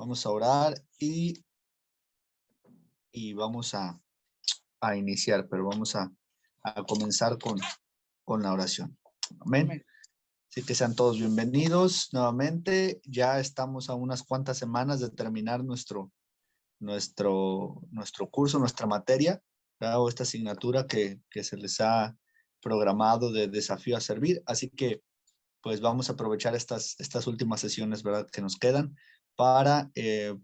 Vamos a orar y vamos a iniciar, pero vamos a comenzar con la oración. Amén. Así que sean todos bienvenidos nuevamente. Ya estamos a unas cuantas semanas de terminar nuestro curso, nuestra materia, ¿verdad? O esta asignatura que se les ha programado de desafío a servir. Así que pues vamos a aprovechar estas últimas sesiones, ¿verdad?, que nos quedan para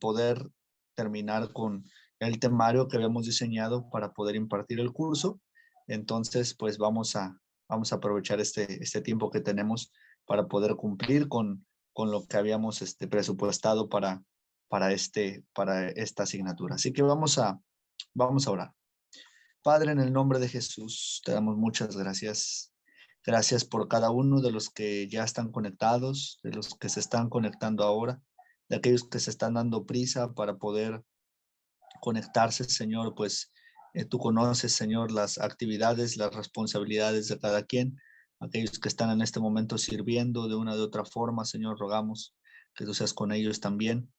poder terminar con el temario que habíamos diseñado para poder impartir el curso. Entonces, pues vamos a aprovechar este tiempo que tenemos para poder cumplir con lo que habíamos presupuestado para esta asignatura. Así que vamos a orar. Padre, en el nombre de Jesús, te damos muchas gracias. Gracias por cada uno de los que ya están conectados, de los que se están conectando ahora, de aquellos que se están dando prisa para poder conectarse, Señor. Pues tú conoces, Señor, las actividades, las responsabilidades de cada quien. Aquellos que están en este momento sirviendo de una u otra forma, Señor, rogamos que tú seas con ellos también.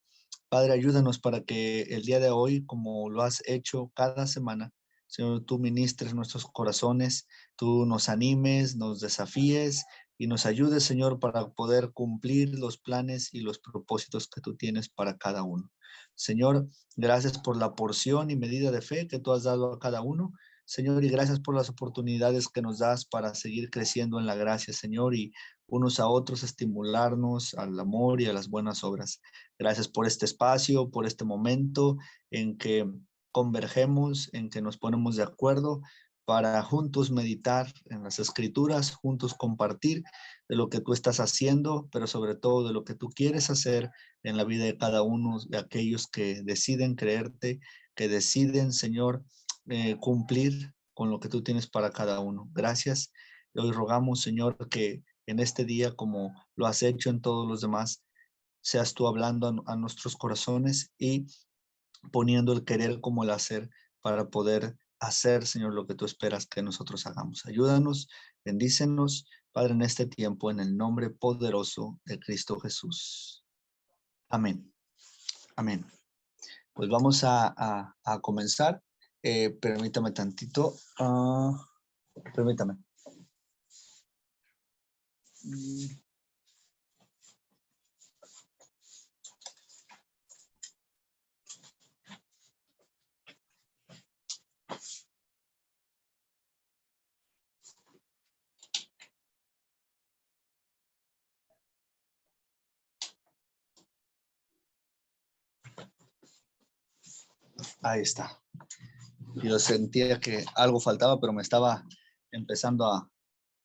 Padre, ayúdanos para que el día de hoy, como lo has hecho cada semana, Señor, tú ministres nuestros corazones, tú nos animes, nos desafíes y nos ayudes, Señor, para poder cumplir los planes y los propósitos que tú tienes para cada uno. Señor, gracias por la porción y medida de fe que tú has dado a cada uno. Señor, y gracias por las oportunidades que nos das para seguir creciendo en la gracia, Señor, y unos a otros estimularnos al amor y a las buenas obras. Gracias por este espacio, por este momento en que convergemos, en que nos ponemos de acuerdo para juntos meditar en las escrituras, juntos compartir de lo que tú estás haciendo, pero sobre todo de lo que tú quieres hacer en la vida de cada uno de aquellos que deciden creerte, que deciden, Señor, cumplir con lo que tú tienes para cada uno. Gracias. Hoy rogamos, Señor, que en este día, como lo has hecho en todos los demás, seas tú hablando a nuestros corazones y poniendo el querer como el hacer para poder hacer, Señor, lo que tú esperas que nosotros hagamos. Ayúdanos, bendícenos, Padre, en este tiempo, en el nombre poderoso de Cristo Jesús. Amén. Amén. Pues vamos a comenzar. Permítame tantito. Permítame. Ahí está. Yo sentía que algo faltaba, pero me estaba empezando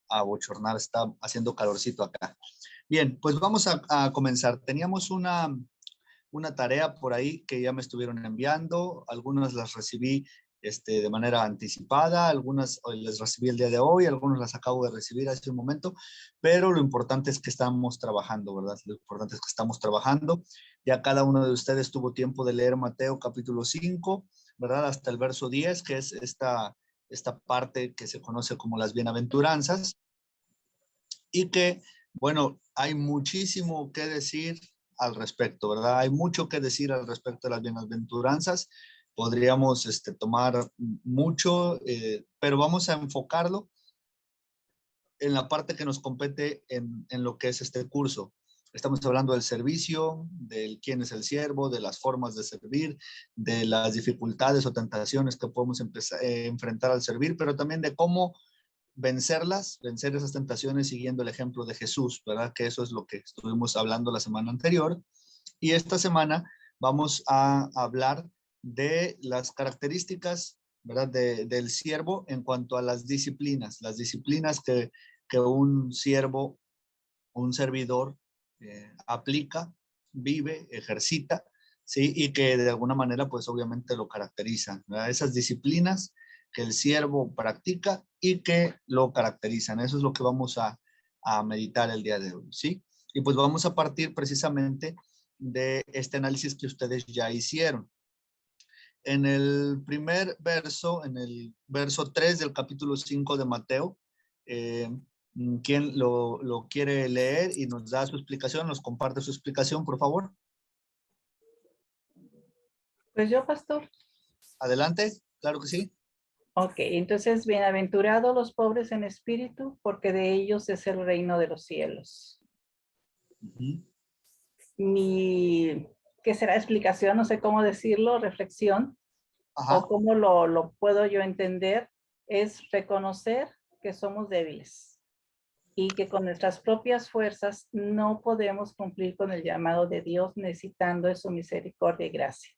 a bochornar. Está haciendo calorcito acá. Bien, pues vamos a comenzar. Teníamos una tarea por ahí que ya me estuvieron enviando. Algunas las recibí de manera anticipada, algunas les recibí el día de hoy, algunas las acabo de recibir hace un momento, pero lo importante es que estamos trabajando, ¿verdad? Lo importante es que estamos trabajando. Ya cada uno de ustedes tuvo tiempo de leer Mateo capítulo 5, ¿verdad? Hasta el verso 10, que es esta parte que se conoce como las bienaventuranzas, y que, bueno, hay muchísimo que decir al respecto, ¿verdad? Hay mucho que decir al respecto de las bienaventuranzas. Podríamos tomar mucho, pero vamos a enfocarlo en la parte que nos compete en lo que es este curso. Estamos hablando del servicio, del quién es el siervo, de las formas de servir, de las dificultades o tentaciones que podemos enfrentar al servir, pero también de cómo vencer esas tentaciones siguiendo el ejemplo de Jesús, ¿verdad? Que eso es lo que estuvimos hablando la semana anterior. Y esta semana vamos a hablar de las características, ¿verdad? Del siervo en cuanto a las disciplinas que un siervo, un servidor aplica, vive, ejercita, ¿sí? Y que de alguna manera, pues obviamente lo caracterizan, ¿verdad? Esas disciplinas que el siervo practica y que lo caracterizan. Eso es lo que vamos a meditar el día de hoy, ¿sí? Y pues vamos a partir precisamente de este análisis que ustedes ya hicieron. En el primer verso, en el verso 3 del capítulo 5 de Mateo, ¿quién lo quiere leer y nos da su explicación? Nos comparte su explicación, por favor. Pues yo, pastor. Adelante, claro que sí. Ok, entonces, bienaventurados los pobres en espíritu, porque de ellos es el reino de los cielos. Ujú. Mi, ¿qué será explicación? No sé cómo decirlo, reflexión, o Ajá. cómo lo puedo yo entender, es reconocer que somos débiles y que con nuestras propias fuerzas no podemos cumplir con el llamado de Dios, necesitando de su misericordia y gracia.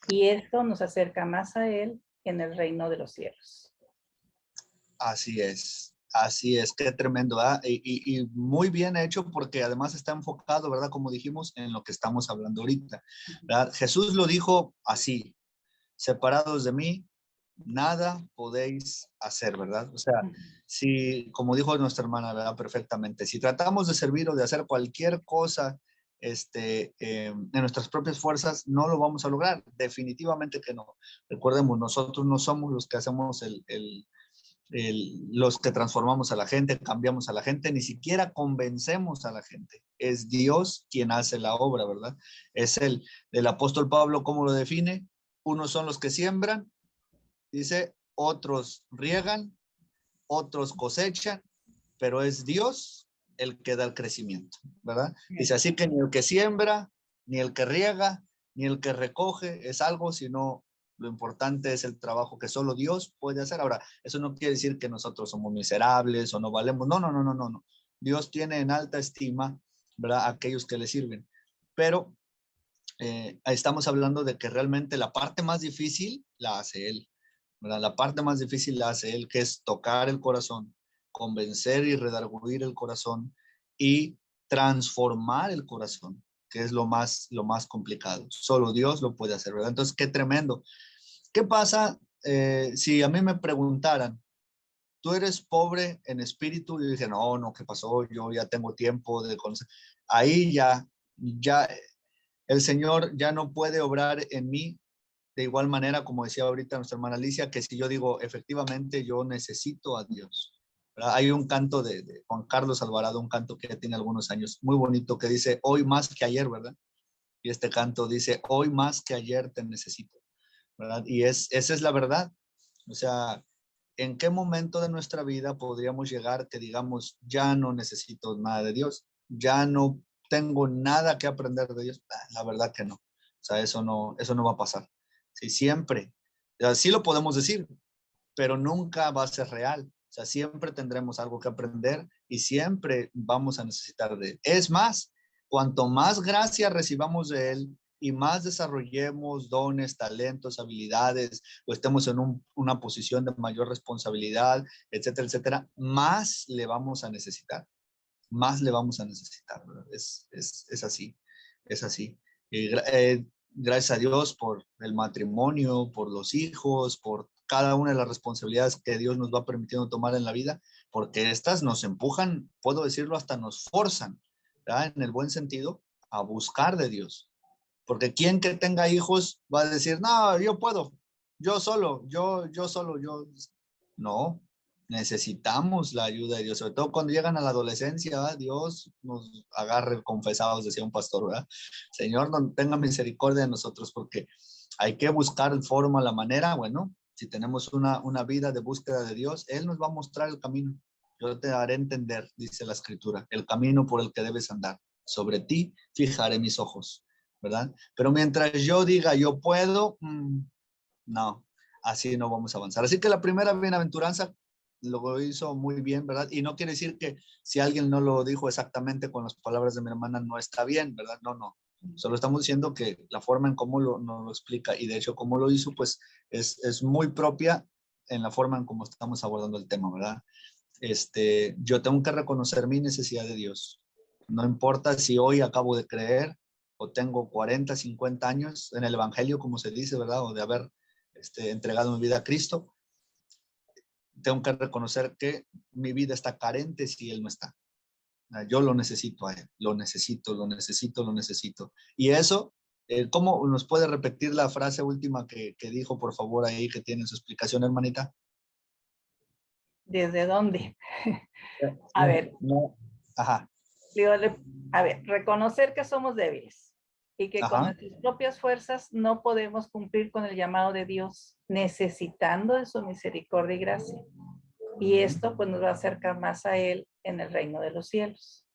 Y esto nos acerca más a Él en el reino de los cielos. Así es, qué tremendo, ¿verdad? Y muy bien hecho porque además está enfocado, ¿verdad? Como dijimos, en lo que estamos hablando ahorita, ¿verdad? Jesús lo dijo así, separados de mí, nada podéis hacer, ¿verdad? O sea, si, como dijo nuestra hermana, ¿verdad? Perfectamente, si tratamos de servir o de hacer cualquier cosa en nuestras propias fuerzas, no lo vamos a lograr, definitivamente que no. Recordemos, nosotros no somos los que hacemos los que transformamos a la gente, cambiamos a la gente, ni siquiera convencemos a la gente. Es Dios quien hace la obra, ¿verdad? Es el apóstol Pablo, ¿cómo lo define? Unos son los que siembran, dice, otros riegan, otros cosechan, pero es Dios el que da el crecimiento, ¿verdad? Dice, así que ni el que siembra, ni el que riega, ni el que recoge es algo, sino lo importante es el trabajo que solo Dios puede hacer. Ahora, eso no quiere decir que nosotros somos miserables o no valemos. No, no, no, no, no, no. Dios tiene en alta estima, ¿verdad? A aquellos que le sirven. Pero estamos hablando de que realmente la parte más difícil la hace Él, ¿verdad? La parte más difícil la hace Él, que es tocar el corazón, convencer y redarguir el corazón y transformar el corazón, que es lo más complicado. Solo Dios lo puede hacer, ¿verdad? Entonces, qué tremendo. ¿Qué pasa si a mí me preguntaran, tú eres pobre en espíritu? Y yo dije, no, no, ¿qué pasó? Yo ya tengo tiempo de conocer. Ahí ya el Señor ya no puede obrar en mí de igual manera, como decía ahorita nuestra hermana Alicia, que si yo digo, efectivamente, yo necesito a Dios. ¿Verdad? Hay un canto de Juan Carlos Alvarado, un canto que tiene algunos años, muy bonito, que dice, hoy más que ayer, ¿verdad? Y este canto dice, hoy más que ayer te necesito, ¿verdad? Y esa es la verdad. O sea, ¿en qué momento de nuestra vida podríamos llegar que digamos, ya no necesito nada de Dios, ya no tengo nada que aprender de Dios? La verdad que no. O sea, eso no va a pasar. Sí, siempre. Sí lo podemos decir, pero nunca va a ser real. O sea, siempre tendremos algo que aprender y siempre vamos a necesitar de Él. Es más, cuanto más gracia recibamos de Él y más desarrollemos dones, talentos, habilidades, o estemos en una posición de mayor responsabilidad, etcétera, etcétera, más le vamos a necesitar. Más le vamos a necesitar, ¿verdad? Es así, es así. Gracias a Dios por el matrimonio, por los hijos, por cada una de las responsabilidades que Dios nos va permitiendo tomar en la vida, porque estas nos empujan, puedo decirlo, hasta nos forzan, ¿verdad? En el buen sentido, a buscar de Dios. Porque quien que tenga hijos va a decir, no, yo puedo, yo solo, yo. No, necesitamos la ayuda de Dios, sobre todo cuando llegan a la adolescencia, ¿verdad? Dios nos agarre confesados, decía un pastor, ¿verdad? Señor, no tenga misericordia de nosotros porque hay que buscar forma, la manera, bueno, si tenemos una vida de búsqueda de Dios, Él nos va a mostrar el camino. Yo te haré entender, dice la escritura, el camino por el que debes andar. Sobre ti fijaré mis ojos, ¿verdad? Pero mientras yo diga, yo puedo, no, así no vamos a avanzar. Así que la primera bienaventuranza lo hizo muy bien, ¿verdad? Y no quiere decir que si alguien no lo dijo exactamente con las palabras de mi hermana no está bien, ¿verdad? No, no. Solo estamos diciendo que la forma en cómo nos lo explica y de hecho cómo lo hizo, pues es muy propia en la forma en cómo estamos abordando el tema, ¿verdad? Yo tengo que reconocer mi necesidad de Dios. No importa si hoy acabo de creer o tengo 40, 50 años en el Evangelio, como se dice, ¿verdad? O de haber entregado mi vida a Cristo, tengo que reconocer que mi vida está carente si Él no está. Yo lo necesito a Él, lo necesito, lo necesito, lo necesito. Y eso, ¿cómo nos puede repetir la frase última que dijo, por favor, ahí que tiene su explicación, hermanita? ¿Desde dónde? A ver, No. Ajá. digo, a ver, reconocer que somos débiles. y que con Ajá. nuestras propias fuerzas no podemos cumplir con el llamado de Dios, necesitando de su misericordia y gracia. Y esto pues nos va a acercar más a Él en el reino de los cielos.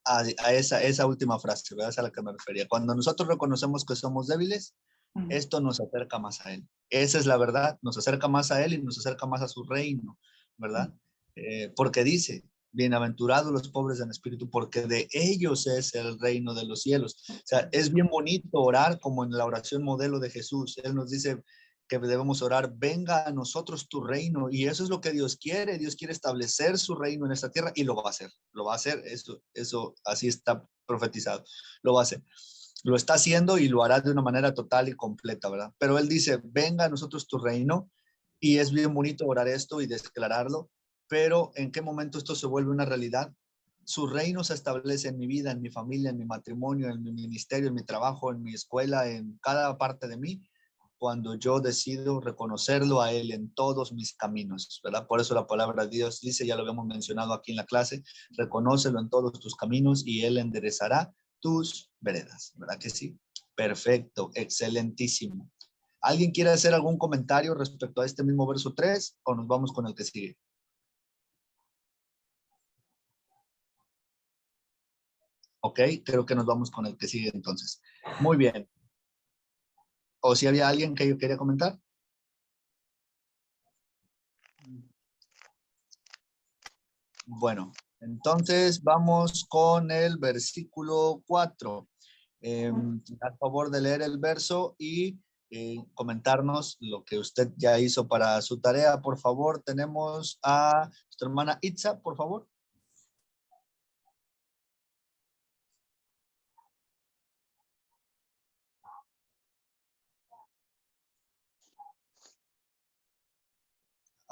A esa última frase, ¿verdad? Es a la que me refería. Cuando nosotros reconocemos que somos débiles, esto nos acerca más a Él. Esa es la verdad, nos acerca más a Él y nos acerca más a su reino, ¿verdad? Porque dice, bienaventurados los pobres en espíritu, porque de ellos es el reino de los cielos. O sea, es bien bonito orar como en la oración modelo de Jesús. Él nos dice que debemos orar, venga a nosotros tu reino, y eso es lo que Dios quiere. Dios quiere establecer su reino en esta tierra y lo va a hacer, eso así está profetizado, lo va a hacer. Lo está haciendo y lo hará de una manera total y completa, ¿verdad? Pero Él dice, venga a nosotros tu reino, y es bien bonito orar esto y declararlo, pero ¿en qué momento esto se vuelve una realidad? Su reino se establece en mi vida, en mi familia, en mi matrimonio, en mi ministerio, en mi trabajo, en mi escuela, en cada parte de mí, cuando yo decido reconocerlo a Él en todos mis caminos, ¿verdad? Por eso la palabra de Dios dice, ya lo habíamos mencionado aquí en la clase, reconócelo en todos tus caminos y Él enderezará tus veredas, ¿verdad que sí? Perfecto, excelentísimo. ¿Alguien quiere hacer algún comentario respecto a este mismo verso 3 o nos vamos con el que sigue? Ok, creo que nos vamos con el que sigue entonces. Muy bien. ¿O si había alguien que yo quería comentar? Bueno, entonces vamos con el versículo 4. A favor de leer el verso y comentarnos lo que usted ya hizo para su tarea, por favor. Tenemos a nuestra hermana Itza, por favor.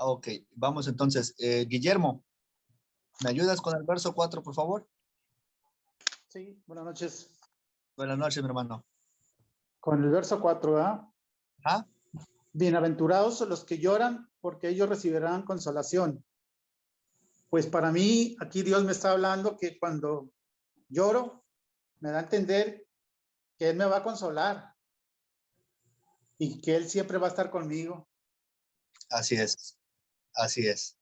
Ok, vamos entonces. Guillermo, ¿me ayudas con el verso 4, por favor? Sí, buenas noches. Buenas noches, mi hermano. Con el verso 4, ¿ah? ¿Ah? Bienaventurados los que lloran, porque ellos recibirán consolación. Pues para mí, aquí Dios me está hablando que cuando lloro, me da a entender que Él me va a consolar y que Él siempre va a estar conmigo. Así es, así es.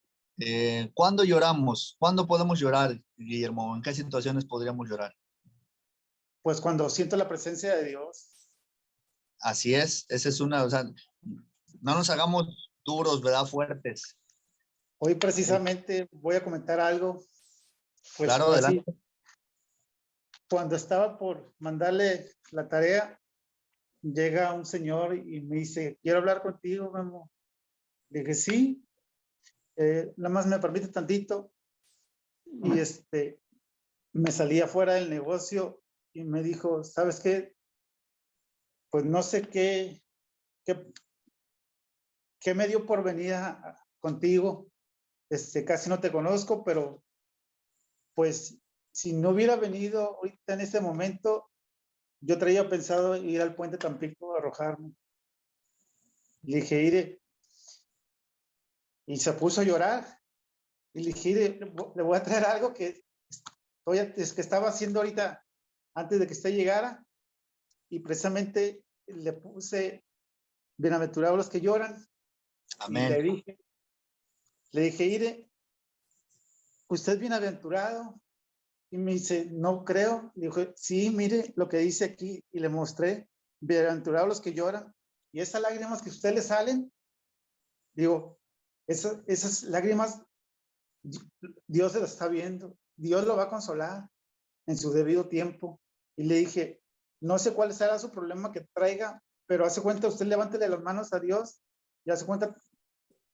¿Cuándo lloramos? ¿Cuándo podemos llorar, Guillermo? ¿En qué situaciones podríamos llorar? Pues cuando siento la presencia de Dios. Así es, esa es una, o sea, no nos hagamos duros, ¿verdad? Fuertes. Hoy precisamente voy a comentar algo. Pues Claro, fue así. adelante. Cuando estaba por mandarle la tarea, llega un señor y me dice, quiero hablar contigo, Memo. Le dije, sí, nada más me permite tantito. Y me salí afuera del negocio y me dijo, ¿sabes qué? Pues no sé qué me dio por venir contigo. Casi no te conozco, pero pues si no hubiera venido ahorita en este momento, yo traía pensado ir al puente Tampico a arrojarme. Le dije, iré. Y se puso a llorar. Y le dije, iré, le voy a traer algo que estaba haciendo ahorita antes de que usted llegara. Y precisamente le puse bienaventurados los que lloran. Amén. Y le dije, Ire, ¿usted es bienaventurado? Y me dice, no creo. Le dije, sí, mire lo que dice aquí. Y le mostré, bienaventurados los que lloran. Y esas lágrimas que a usted le salen, digo, esas lágrimas, Dios se las está viendo. Dios lo va a consolar en su debido tiempo. Y le dije, no sé cuál será su problema que traiga, pero hace cuenta, usted levántele las manos a Dios y hace cuenta,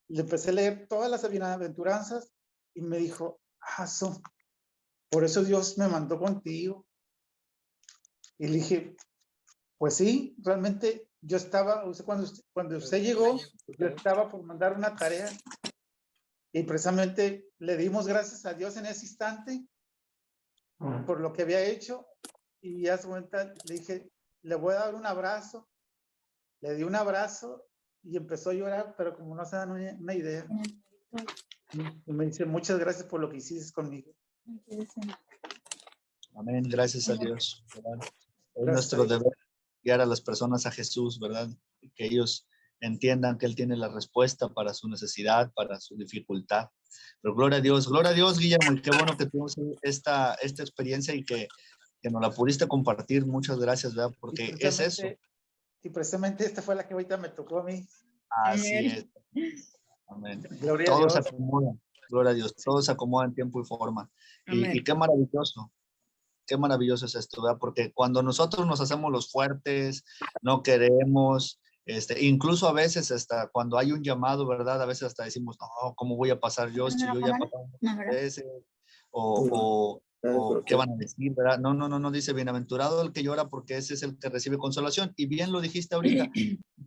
le empecé a leer todas las bienaventuranzas y me dijo, por eso Dios me mandó contigo. Y le dije, pues sí, realmente yo estaba, cuando usted llegó, yo estaba por mandar una tarea y precisamente le dimos gracias a Dios en ese instante por lo que había hecho y hace cuenta, le dije, le voy a dar un abrazo. Le di un abrazo y empezó a llorar, pero como no se dan una idea. Y me dice, muchas gracias por lo que hiciste conmigo. Amén, gracias a Dios. Es nuestro deber guiar a las personas a Jesús, ¿verdad? Que ellos entiendan que Él tiene la respuesta para su necesidad, para su dificultad. Pero gloria a Dios, Guillermo, y qué bueno que tuvimos esta experiencia y que nos la pudiste compartir. Muchas gracias, ¿verdad? Porque es eso. Y precisamente esta fue la que ahorita me tocó a mí. Así es. Amén. Gloria Todo a se Dios. acomoda. Gloria a Dios. Todo se acomoda en tiempo y forma. Y qué maravilloso es esto, ¿verdad? Porque cuando nosotros nos hacemos los fuertes, no queremos, incluso a veces hasta cuando hay un llamado, ¿verdad? A veces hasta decimos, no, ¿cómo voy a pasar yo si yo ya he pasado muchas veces? O qué van a decir, ¿verdad? No, dice, bienaventurado el que llora porque ese es el que recibe consolación. Y bien lo dijiste ahorita,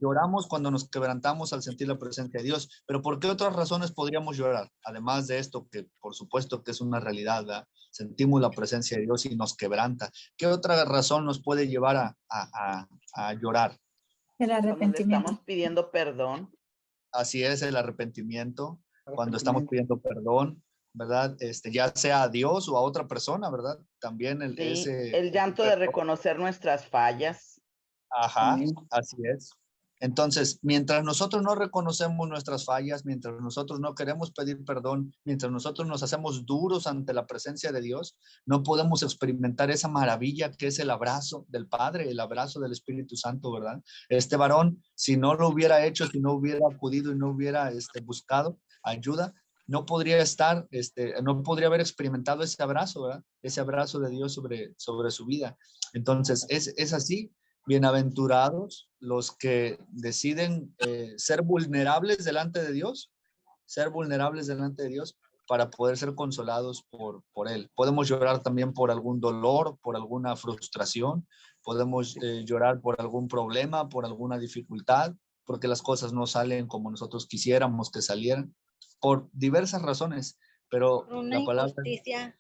lloramos cuando nos quebrantamos al sentir la presencia de Dios, pero ¿por qué otras razones podríamos llorar? Además de esto, que por supuesto que es una realidad, ¿verdad? Sentimos la presencia de Dios y nos quebranta. ¿Qué otra razón nos puede llevar a llorar? El arrepentimiento. Estamos pidiendo perdón. Así es, el arrepentimiento, cuando estamos pidiendo perdón, ¿verdad? Ya sea a Dios o a otra persona, ¿verdad? También el llanto de reconocer nuestras fallas. Ajá, así es. Entonces, mientras nosotros no reconocemos nuestras fallas, mientras nosotros no queremos pedir perdón, mientras nosotros nos hacemos duros ante la presencia de Dios, no podemos experimentar esa maravilla que es el abrazo del Padre, el abrazo del Espíritu Santo, ¿verdad? Este varón, si no lo hubiera hecho, si no hubiera acudido y no hubiera buscado ayuda, no podría estar, no podría haber experimentado ese abrazo, ¿verdad? Ese abrazo de Dios sobre su vida. Entonces, es así. Bienaventurados los que deciden ser vulnerables delante de Dios, para poder ser consolados por Él. Podemos llorar también por algún dolor, por alguna frustración, podemos llorar por algún problema, por alguna dificultad, porque las cosas no salen como nosotros quisiéramos que salieran, por diversas razones. Pero Una la palabra, injusticia.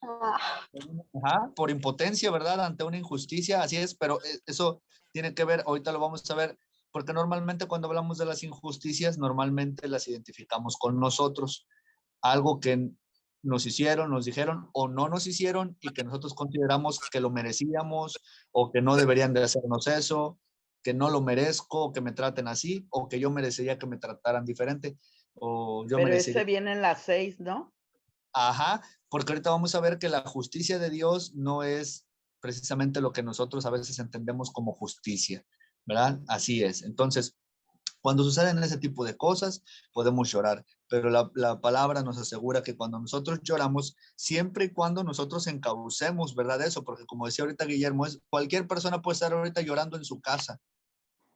ajá, por impotencia, ¿verdad? Ante una injusticia, así es, pero eso tiene que ver, ahorita lo vamos a ver, porque normalmente cuando hablamos de las injusticias, normalmente las identificamos con nosotros, algo que nos hicieron, nos dijeron o no nos hicieron y que nosotros consideramos que lo merecíamos o que no deberían de hacernos eso, que no lo merezco, que me traten así o que yo merecería que me trataran diferente. O yo Pero merecería... ese viene en las 6, ¿no? Ajá, porque ahorita vamos a ver que la justicia de Dios no es precisamente lo que nosotros a veces entendemos como justicia, ¿verdad? Así es. Entonces, cuando suceden ese tipo de cosas, podemos llorar, pero la palabra nos asegura que cuando nosotros lloramos, siempre y cuando nosotros encaucemos, ¿verdad? Eso, porque como decía ahorita Guillermo, cualquier persona puede estar ahorita llorando en su casa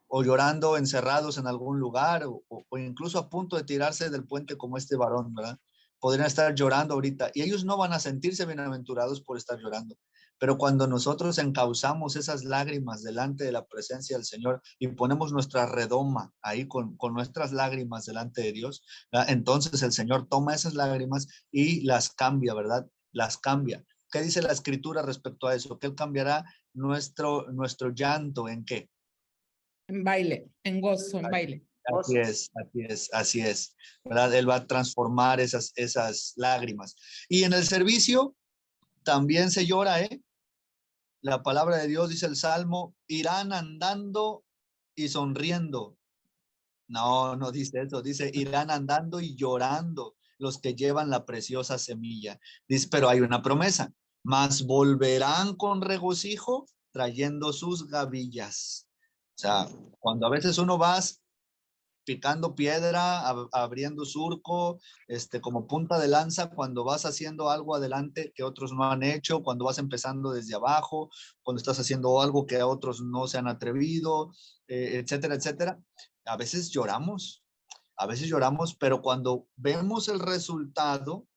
o llorando encerrados en algún lugar o incluso a punto de tirarse del puente como este varón, ¿verdad? Podrían estar llorando ahorita y ellos no van a sentirse bienaventurados por estar llorando. Pero cuando nosotros encauzamos esas lágrimas delante de la presencia del Señor y ponemos nuestra redoma ahí con nuestras lágrimas delante de Dios, ¿verdad? Entonces el Señor toma esas lágrimas y las cambia, ¿verdad? Las cambia. ¿Qué dice la Escritura respecto a eso? Que Él cambiará nuestro llanto ¿en qué? En baile, en gozo, en baile. Así es, ¿verdad? Él va a transformar esas lágrimas. Y en el servicio también se llora, ¿eh? La palabra de Dios dice el Salmo, irán andando y sonriendo. No dice eso, dice irán andando y llorando los que llevan la preciosa semilla. Dice, pero hay una promesa, mas volverán con regocijo trayendo sus gavillas. O sea, cuando a veces uno va picando piedra, abriendo surco, como punta de lanza, cuando vas haciendo algo adelante que otros no han hecho, cuando vas empezando desde abajo, cuando estás haciendo algo que otros no se han atrevido, etcétera, etcétera. A veces lloramos, pero cuando vemos el resultado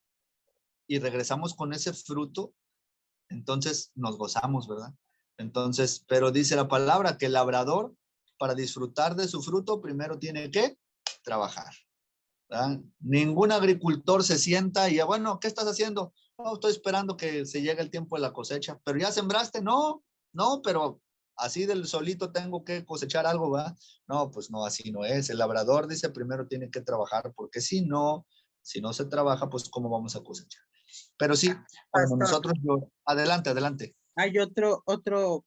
y regresamos con ese fruto, entonces nos gozamos, ¿verdad? Entonces, pero dice la palabra que el labrador, para disfrutar de su fruto, primero tiene que trabajar, ¿verdad? Ningún agricultor se sienta y, bueno, ¿qué estás haciendo? No, estoy esperando que se llegue el tiempo de la cosecha. ¿Pero ya sembraste? No, pero así del solito tengo que cosechar algo, ¿verdad? No, pues no, así no es. El labrador dice primero tiene que trabajar, porque si no se trabaja, pues ¿cómo vamos a cosechar? Pero sí, cuando nosotros... Adelante. Hay otro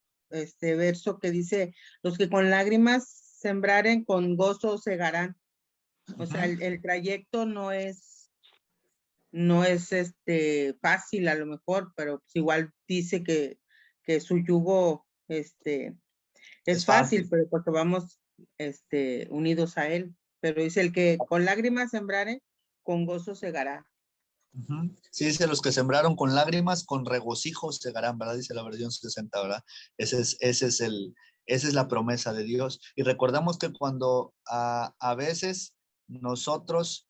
verso que dice, los que con lágrimas sembraren, con gozo segarán. O sea, el trayecto no es fácil a lo mejor, pero pues igual dice que su yugo es fácil, pero porque vamos unidos a él. Pero dice el que con lágrimas sembrare, con gozo segará. Sí, dice los que sembraron con lágrimas, con regocijo segarán, ¿verdad? Dice la versión 60, ¿verdad? Esa es la promesa de Dios. Y recordamos que cuando a veces nosotros,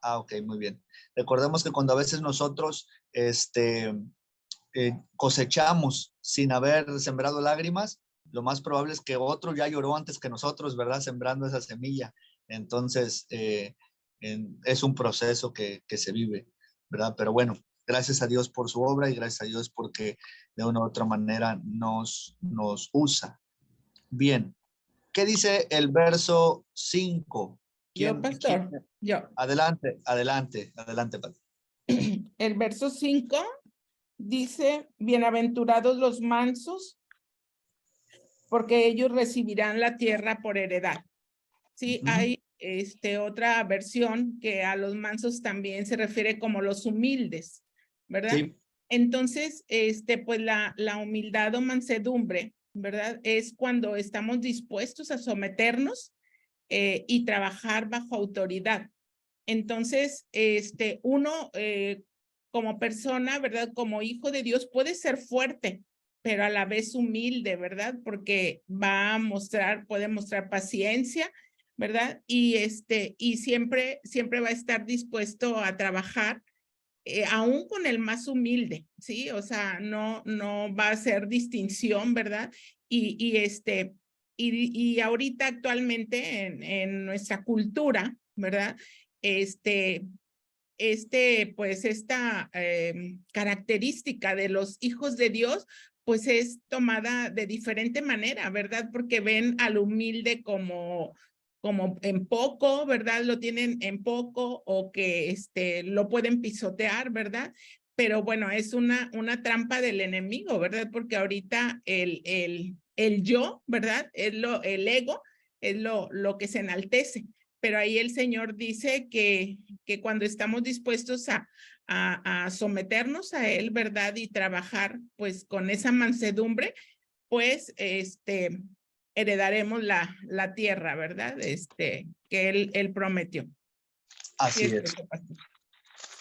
ok, muy bien. Recordemos que cuando a veces nosotros cosechamos sin haber sembrado lágrimas, lo más probable es que otro ya lloró antes que nosotros, ¿verdad? Sembrando esa semilla. Entonces, es un proceso que se vive, ¿verdad? Pero bueno, gracias a Dios por su obra y gracias a Dios porque de una u otra manera nos usa. Bien, ¿qué dice el verso 5? Yo, pastor, yo. Adelante, Pati. El verso 5 dice, bienaventurados los mansos, porque ellos recibirán la tierra por heredad. Sí, hay otra versión que a los mansos también se refiere como los humildes, ¿verdad? Sí. Entonces, pues la humildad o mansedumbre, ¿verdad? Es cuando estamos dispuestos a someternos y trabajar bajo autoridad. Entonces, uno como persona, ¿verdad? Como hijo de Dios puede ser fuerte, pero a la vez humilde, ¿verdad? Porque puede mostrar paciencia, ¿verdad? Y siempre va a estar dispuesto a trabajar, aún con el más humilde, ¿sí? O sea, no va a hacer distinción, ¿verdad? Y ahorita actualmente en nuestra cultura, ¿verdad? Pues esta característica de los hijos de Dios, pues es tomada de diferente manera, ¿verdad? Porque ven al humilde como en poco, ¿verdad? Lo tienen en poco o que lo pueden pisotear, ¿verdad? Pero bueno, es una trampa del enemigo, ¿verdad? Porque ahorita el yo, ¿verdad? El ego es lo que se enaltece. Pero ahí el Señor dice que cuando estamos dispuestos a someternos a Él, ¿verdad? Y trabajar pues con esa mansedumbre, pues heredaremos la tierra, ¿verdad? Que Él prometió. Así es.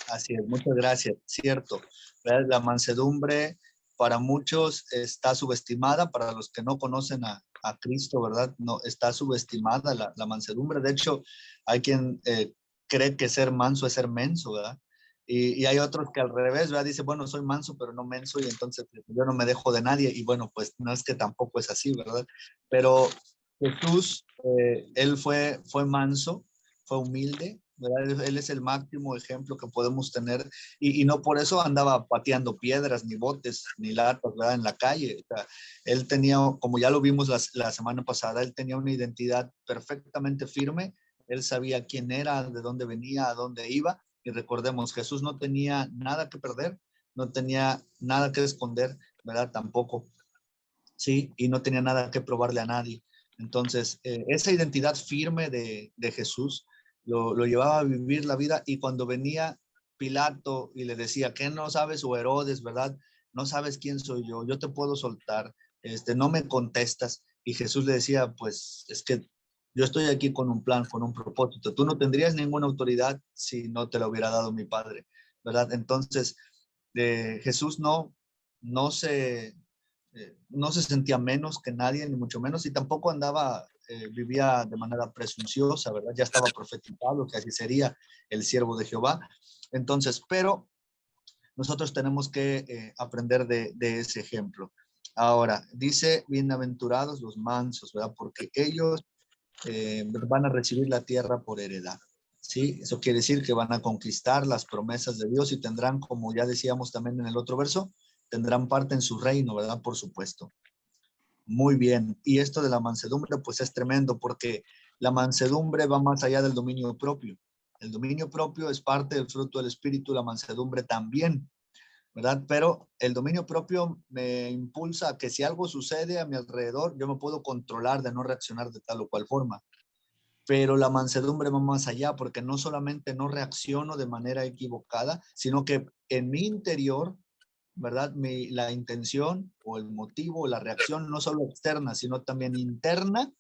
Así es, muchas gracias. Cierto, ¿verdad? La mansedumbre para muchos está subestimada, para los que no conocen a Cristo, ¿verdad? No, está subestimada la mansedumbre. De hecho, hay quien cree que ser manso es ser menso, ¿verdad? Y hay otros que al revés, ¿verdad? Dice, bueno, soy manso, pero no menso, y entonces yo no me dejo de nadie. Y bueno, pues no es que tampoco es así, ¿verdad? Pero Jesús, él fue manso, fue humilde, ¿verdad? Él es el máximo ejemplo que podemos tener y no por eso andaba pateando piedras, ni botes, ni latas, ¿verdad? En la calle. O sea, él tenía, como ya lo vimos la semana pasada, él tenía una identidad perfectamente firme. Él sabía quién era, de dónde venía, a dónde iba. Y recordemos, Jesús no tenía nada que perder, no tenía nada que esconder, ¿verdad? Tampoco. Sí, y no tenía nada que probarle a nadie. Entonces, esa identidad firme de Jesús lo llevaba a vivir la vida, y cuando venía Pilato y le decía, ¿qué no sabes? O Herodes, ¿verdad? No sabes quién soy yo te puedo soltar, no me contestas. Y Jesús le decía, pues es que yo estoy aquí con un plan, con un propósito. Tú no tendrías ninguna autoridad si no te la hubiera dado mi Padre, ¿verdad? Entonces, Jesús no se sentía menos que nadie, ni mucho menos, y tampoco vivía de manera presunciosa, ¿verdad? Ya estaba profetizado que así sería el siervo de Jehová. Entonces, pero nosotros tenemos que aprender de ese ejemplo. Ahora, dice, bienaventurados los mansos, ¿verdad? Porque ellos van a recibir la tierra por heredad. ¿Sí? Eso quiere decir que van a conquistar las promesas de Dios y tendrán, como ya decíamos también en el otro verso, tendrán parte en su reino, ¿verdad? Por supuesto. Muy bien. Y esto de la mansedumbre, pues es tremendo, porque la mansedumbre va más allá del dominio propio. El dominio propio es parte del fruto del Espíritu, la mansedumbre también. ¿verdad? Pero el dominio propio me impulsa a que si algo sucede a mi alrededor, yo me puedo controlar de no reaccionar de tal o cual forma. Pero la mansedumbre va más allá, porque no solamente no reacciono de manera equivocada, sino que en mi interior, ¿verdad? La intención o el motivo, la reacción, no solo externa, sino también interna,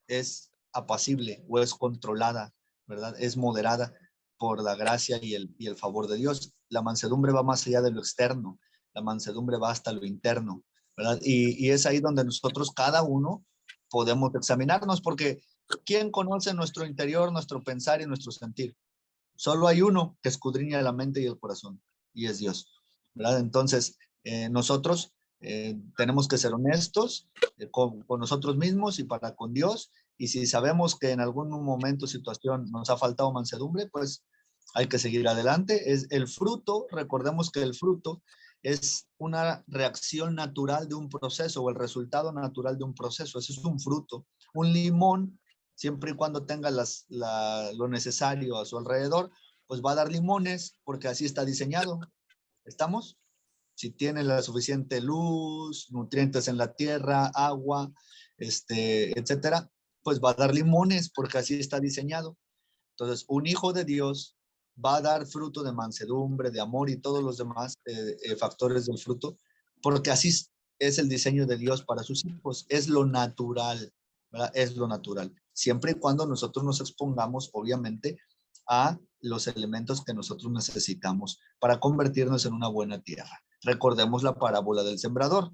es apacible o es controlada, ¿verdad? Es moderada por la gracia y el favor de Dios. La mansedumbre va más allá de lo externo, la mansedumbre va hasta lo interno, ¿verdad? Y es ahí donde nosotros, cada uno, podemos examinarnos, porque ¿quién conoce nuestro interior, nuestro pensar y nuestro sentir? Solo hay uno que escudriña la mente y el corazón, y es Dios, ¿verdad? Entonces, nosotros tenemos que ser honestos con nosotros mismos y para con Dios, y si sabemos que en algún momento, situación, nos ha faltado mansedumbre, pues hay que seguir adelante. Es el fruto, recordemos que el fruto es una reacción natural de un proceso, o el resultado natural de un proceso. Ese es un fruto. Un limón, siempre y cuando tenga lo necesario a su alrededor, pues va a dar limones, porque así está diseñado. ¿Estamos? Si tiene la suficiente luz, nutrientes en la tierra, agua, etcétera, pues va a dar limones, porque así está diseñado. Entonces, un hijo de Dios va a dar fruto de mansedumbre, de amor y todos los demás factores del fruto, porque así es el diseño de Dios para sus hijos. Es lo natural, ¿verdad? Es lo natural. Siempre y cuando nosotros nos expongamos, obviamente, a los elementos que nosotros necesitamos para convertirnos en una buena tierra. Recordemos la parábola del sembrador.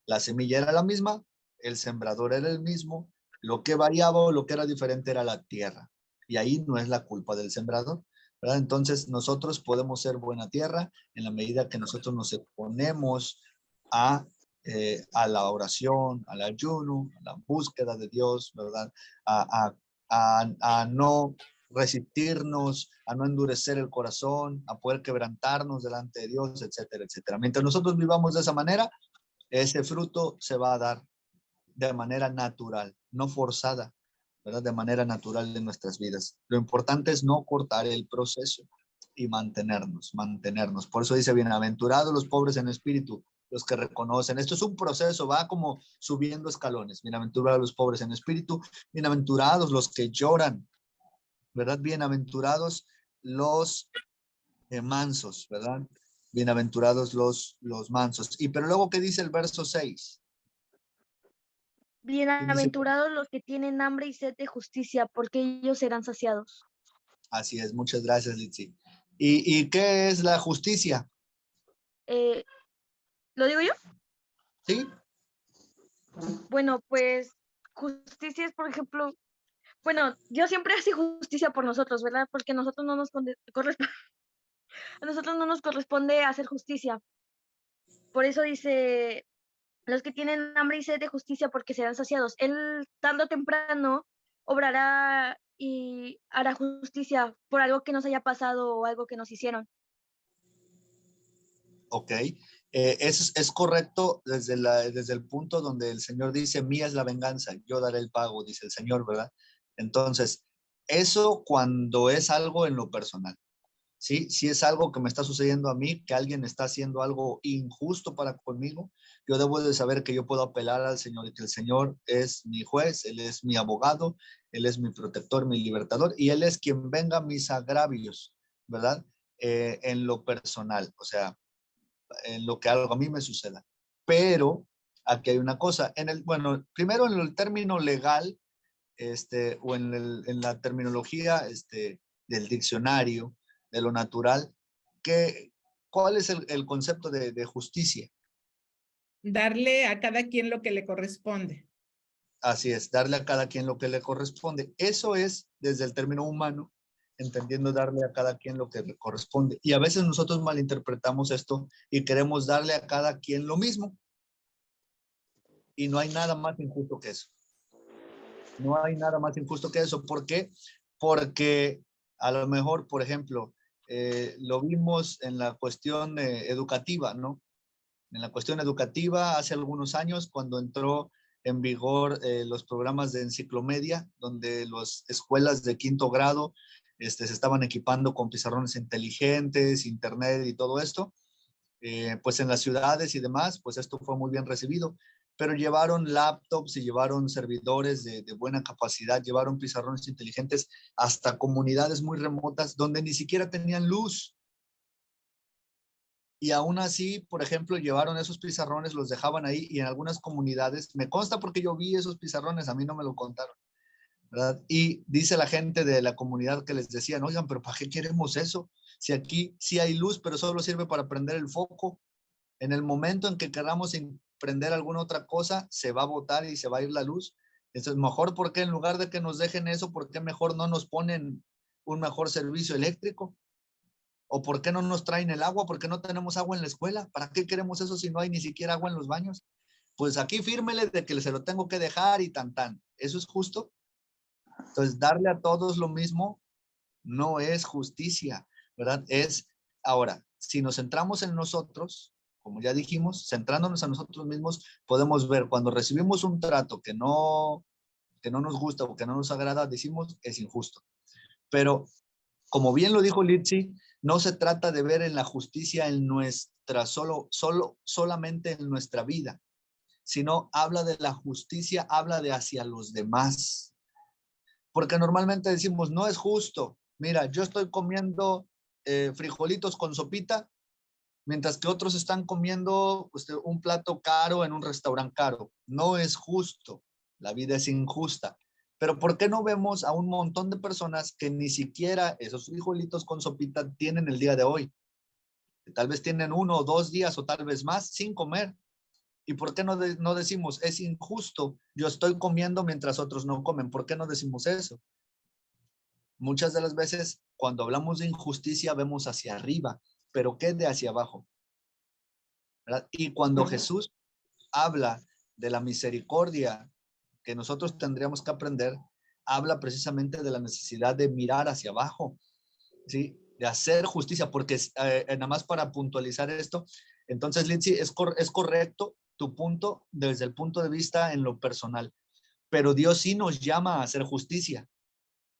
La semilla era la misma, el sembrador era el mismo, lo que variaba o lo que era diferente era la tierra. Y ahí no es la culpa del sembrador, ¿verdad? Entonces nosotros podemos ser buena tierra en la medida que nosotros nos exponemos a la oración, al ayuno, a la búsqueda de Dios, ¿verdad? A no resistirnos, a no endurecer el corazón, a poder quebrantarnos delante de Dios, etcétera, etcétera. Mientras nosotros vivamos de esa manera, ese fruto se va a dar de manera natural, no forzada, ¿verdad? De manera natural en nuestras vidas. Lo importante es no cortar el proceso y mantenernos, mantenernos. Por eso dice, bienaventurados los pobres en espíritu, los que reconocen. Esto es un proceso, va como subiendo escalones. Bienaventurados los pobres en espíritu, bienaventurados los que lloran, ¿verdad? Bienaventurados los mansos, ¿verdad? Bienaventurados los mansos. Y pero luego, ¿qué dice el verso 6? Bienaventurados los que tienen hambre y sed de justicia, porque ellos serán saciados. Así es, muchas gracias, Litsi. ¿Y qué es la justicia? ¿Lo digo yo? Sí. Bueno, pues justicia es, por ejemplo, bueno, Dios siempre hace justicia por nosotros, ¿verdad? Porque a nosotros no nos corresponde hacer justicia. Por eso dice, los que tienen hambre y sed de justicia porque serán saciados. Él, tarde o temprano, obrará y hará justicia por algo que nos haya pasado o algo que nos hicieron. Ok. Es correcto desde el punto donde el Señor dice, mía es la venganza, yo daré el pago, dice el Señor, ¿verdad? Entonces, eso cuando es algo en lo personal. ¿Sí? Si es algo que me está sucediendo a mí, que alguien está haciendo algo injusto para conmigo, yo debo de saber que yo puedo apelar al Señor y que el Señor es mi juez, Él es mi abogado, Él es mi protector, mi libertador, y Él es quien venga a mis agravios, ¿verdad? En lo personal, o sea, en lo que algo a mí me suceda. Pero aquí hay una cosa, bueno, primero en el término legal, o en la terminología del diccionario, de lo natural, ¿cuál es el concepto de justicia? Darle a cada quien lo que le corresponde. Así es, darle a cada quien lo que le corresponde. Eso es desde el término humano, entendiendo darle a cada quien lo que le corresponde. Y a veces nosotros malinterpretamos esto y queremos darle a cada quien lo mismo. Y no hay nada más injusto que eso. No hay nada más injusto que eso. ¿Por qué? Porque a lo mejor, por ejemplo, lo vimos en la cuestión educativa, ¿no? En la cuestión educativa, hace algunos años, cuando entró en vigor los programas de enciclomedia, donde las escuelas de 5º grado se estaban equipando con pizarrones inteligentes, internet y todo esto. pues en las ciudades y demás, pues esto fue muy bien recibido, pero llevaron laptops y llevaron servidores de buena capacidad, llevaron pizarrones inteligentes hasta comunidades muy remotas donde ni siquiera tenían luz. Y aún así, por ejemplo, llevaron esos pizarrones, los dejaban ahí, y en algunas comunidades, me consta porque yo vi esos pizarrones, a mí no me lo contaron, ¿verdad? Y dice la gente de la comunidad que les decían, oigan, pero ¿para qué queremos eso? Si aquí sí hay luz, pero solo sirve para prender el foco. En el momento en que queramos prender alguna otra cosa, se va a botar y se va a ir la luz. Entonces, mejor, ¿por qué en lugar de que nos dejen eso, por qué mejor no nos ponen un mejor servicio eléctrico? ¿O por qué no nos traen el agua? ¿Por qué no tenemos agua en la escuela? ¿Para qué queremos eso si no hay ni siquiera agua en los baños? Pues aquí fírmele de que se lo tengo que dejar y tan tan. ¿Eso es justo? Entonces, darle a todos lo mismo no es justicia, ¿verdad? Ahora, si nos centramos en nosotros, como ya dijimos, centrándonos a nosotros mismos, podemos ver cuando recibimos un trato que no nos gusta o que no nos agrada, decimos es injusto. Pero, como bien lo dijo Litsi, no se trata de ver en la justicia en solamente en nuestra vida, sino habla de la justicia, habla de hacia los demás. Porque normalmente decimos, no es justo. Mira, yo estoy comiendo frijolitos con sopita, mientras que otros están comiendo un plato caro en un restaurante caro. No es justo. La vida es injusta. Pero ¿por qué no vemos a un montón de personas que ni siquiera esos frijolitos con sopita tienen el día de hoy? Tal vez tienen 1 o 2 días o tal vez más sin comer. ¿Y por qué no decimos, es injusto? Yo estoy comiendo mientras otros no comen. ¿Por qué no decimos eso? Muchas de las veces, cuando hablamos de injusticia, vemos hacia arriba, pero ¿qué de hacia abajo? ¿Verdad? Y cuando Jesús habla de la misericordia que nosotros tendríamos que aprender, habla precisamente de la necesidad de mirar hacia abajo, ¿sí? De hacer justicia, porque nada más para puntualizar esto, entonces, Lindsay, es correcto tu punto desde el punto de vista en lo personal, pero Dios sí nos llama a hacer justicia,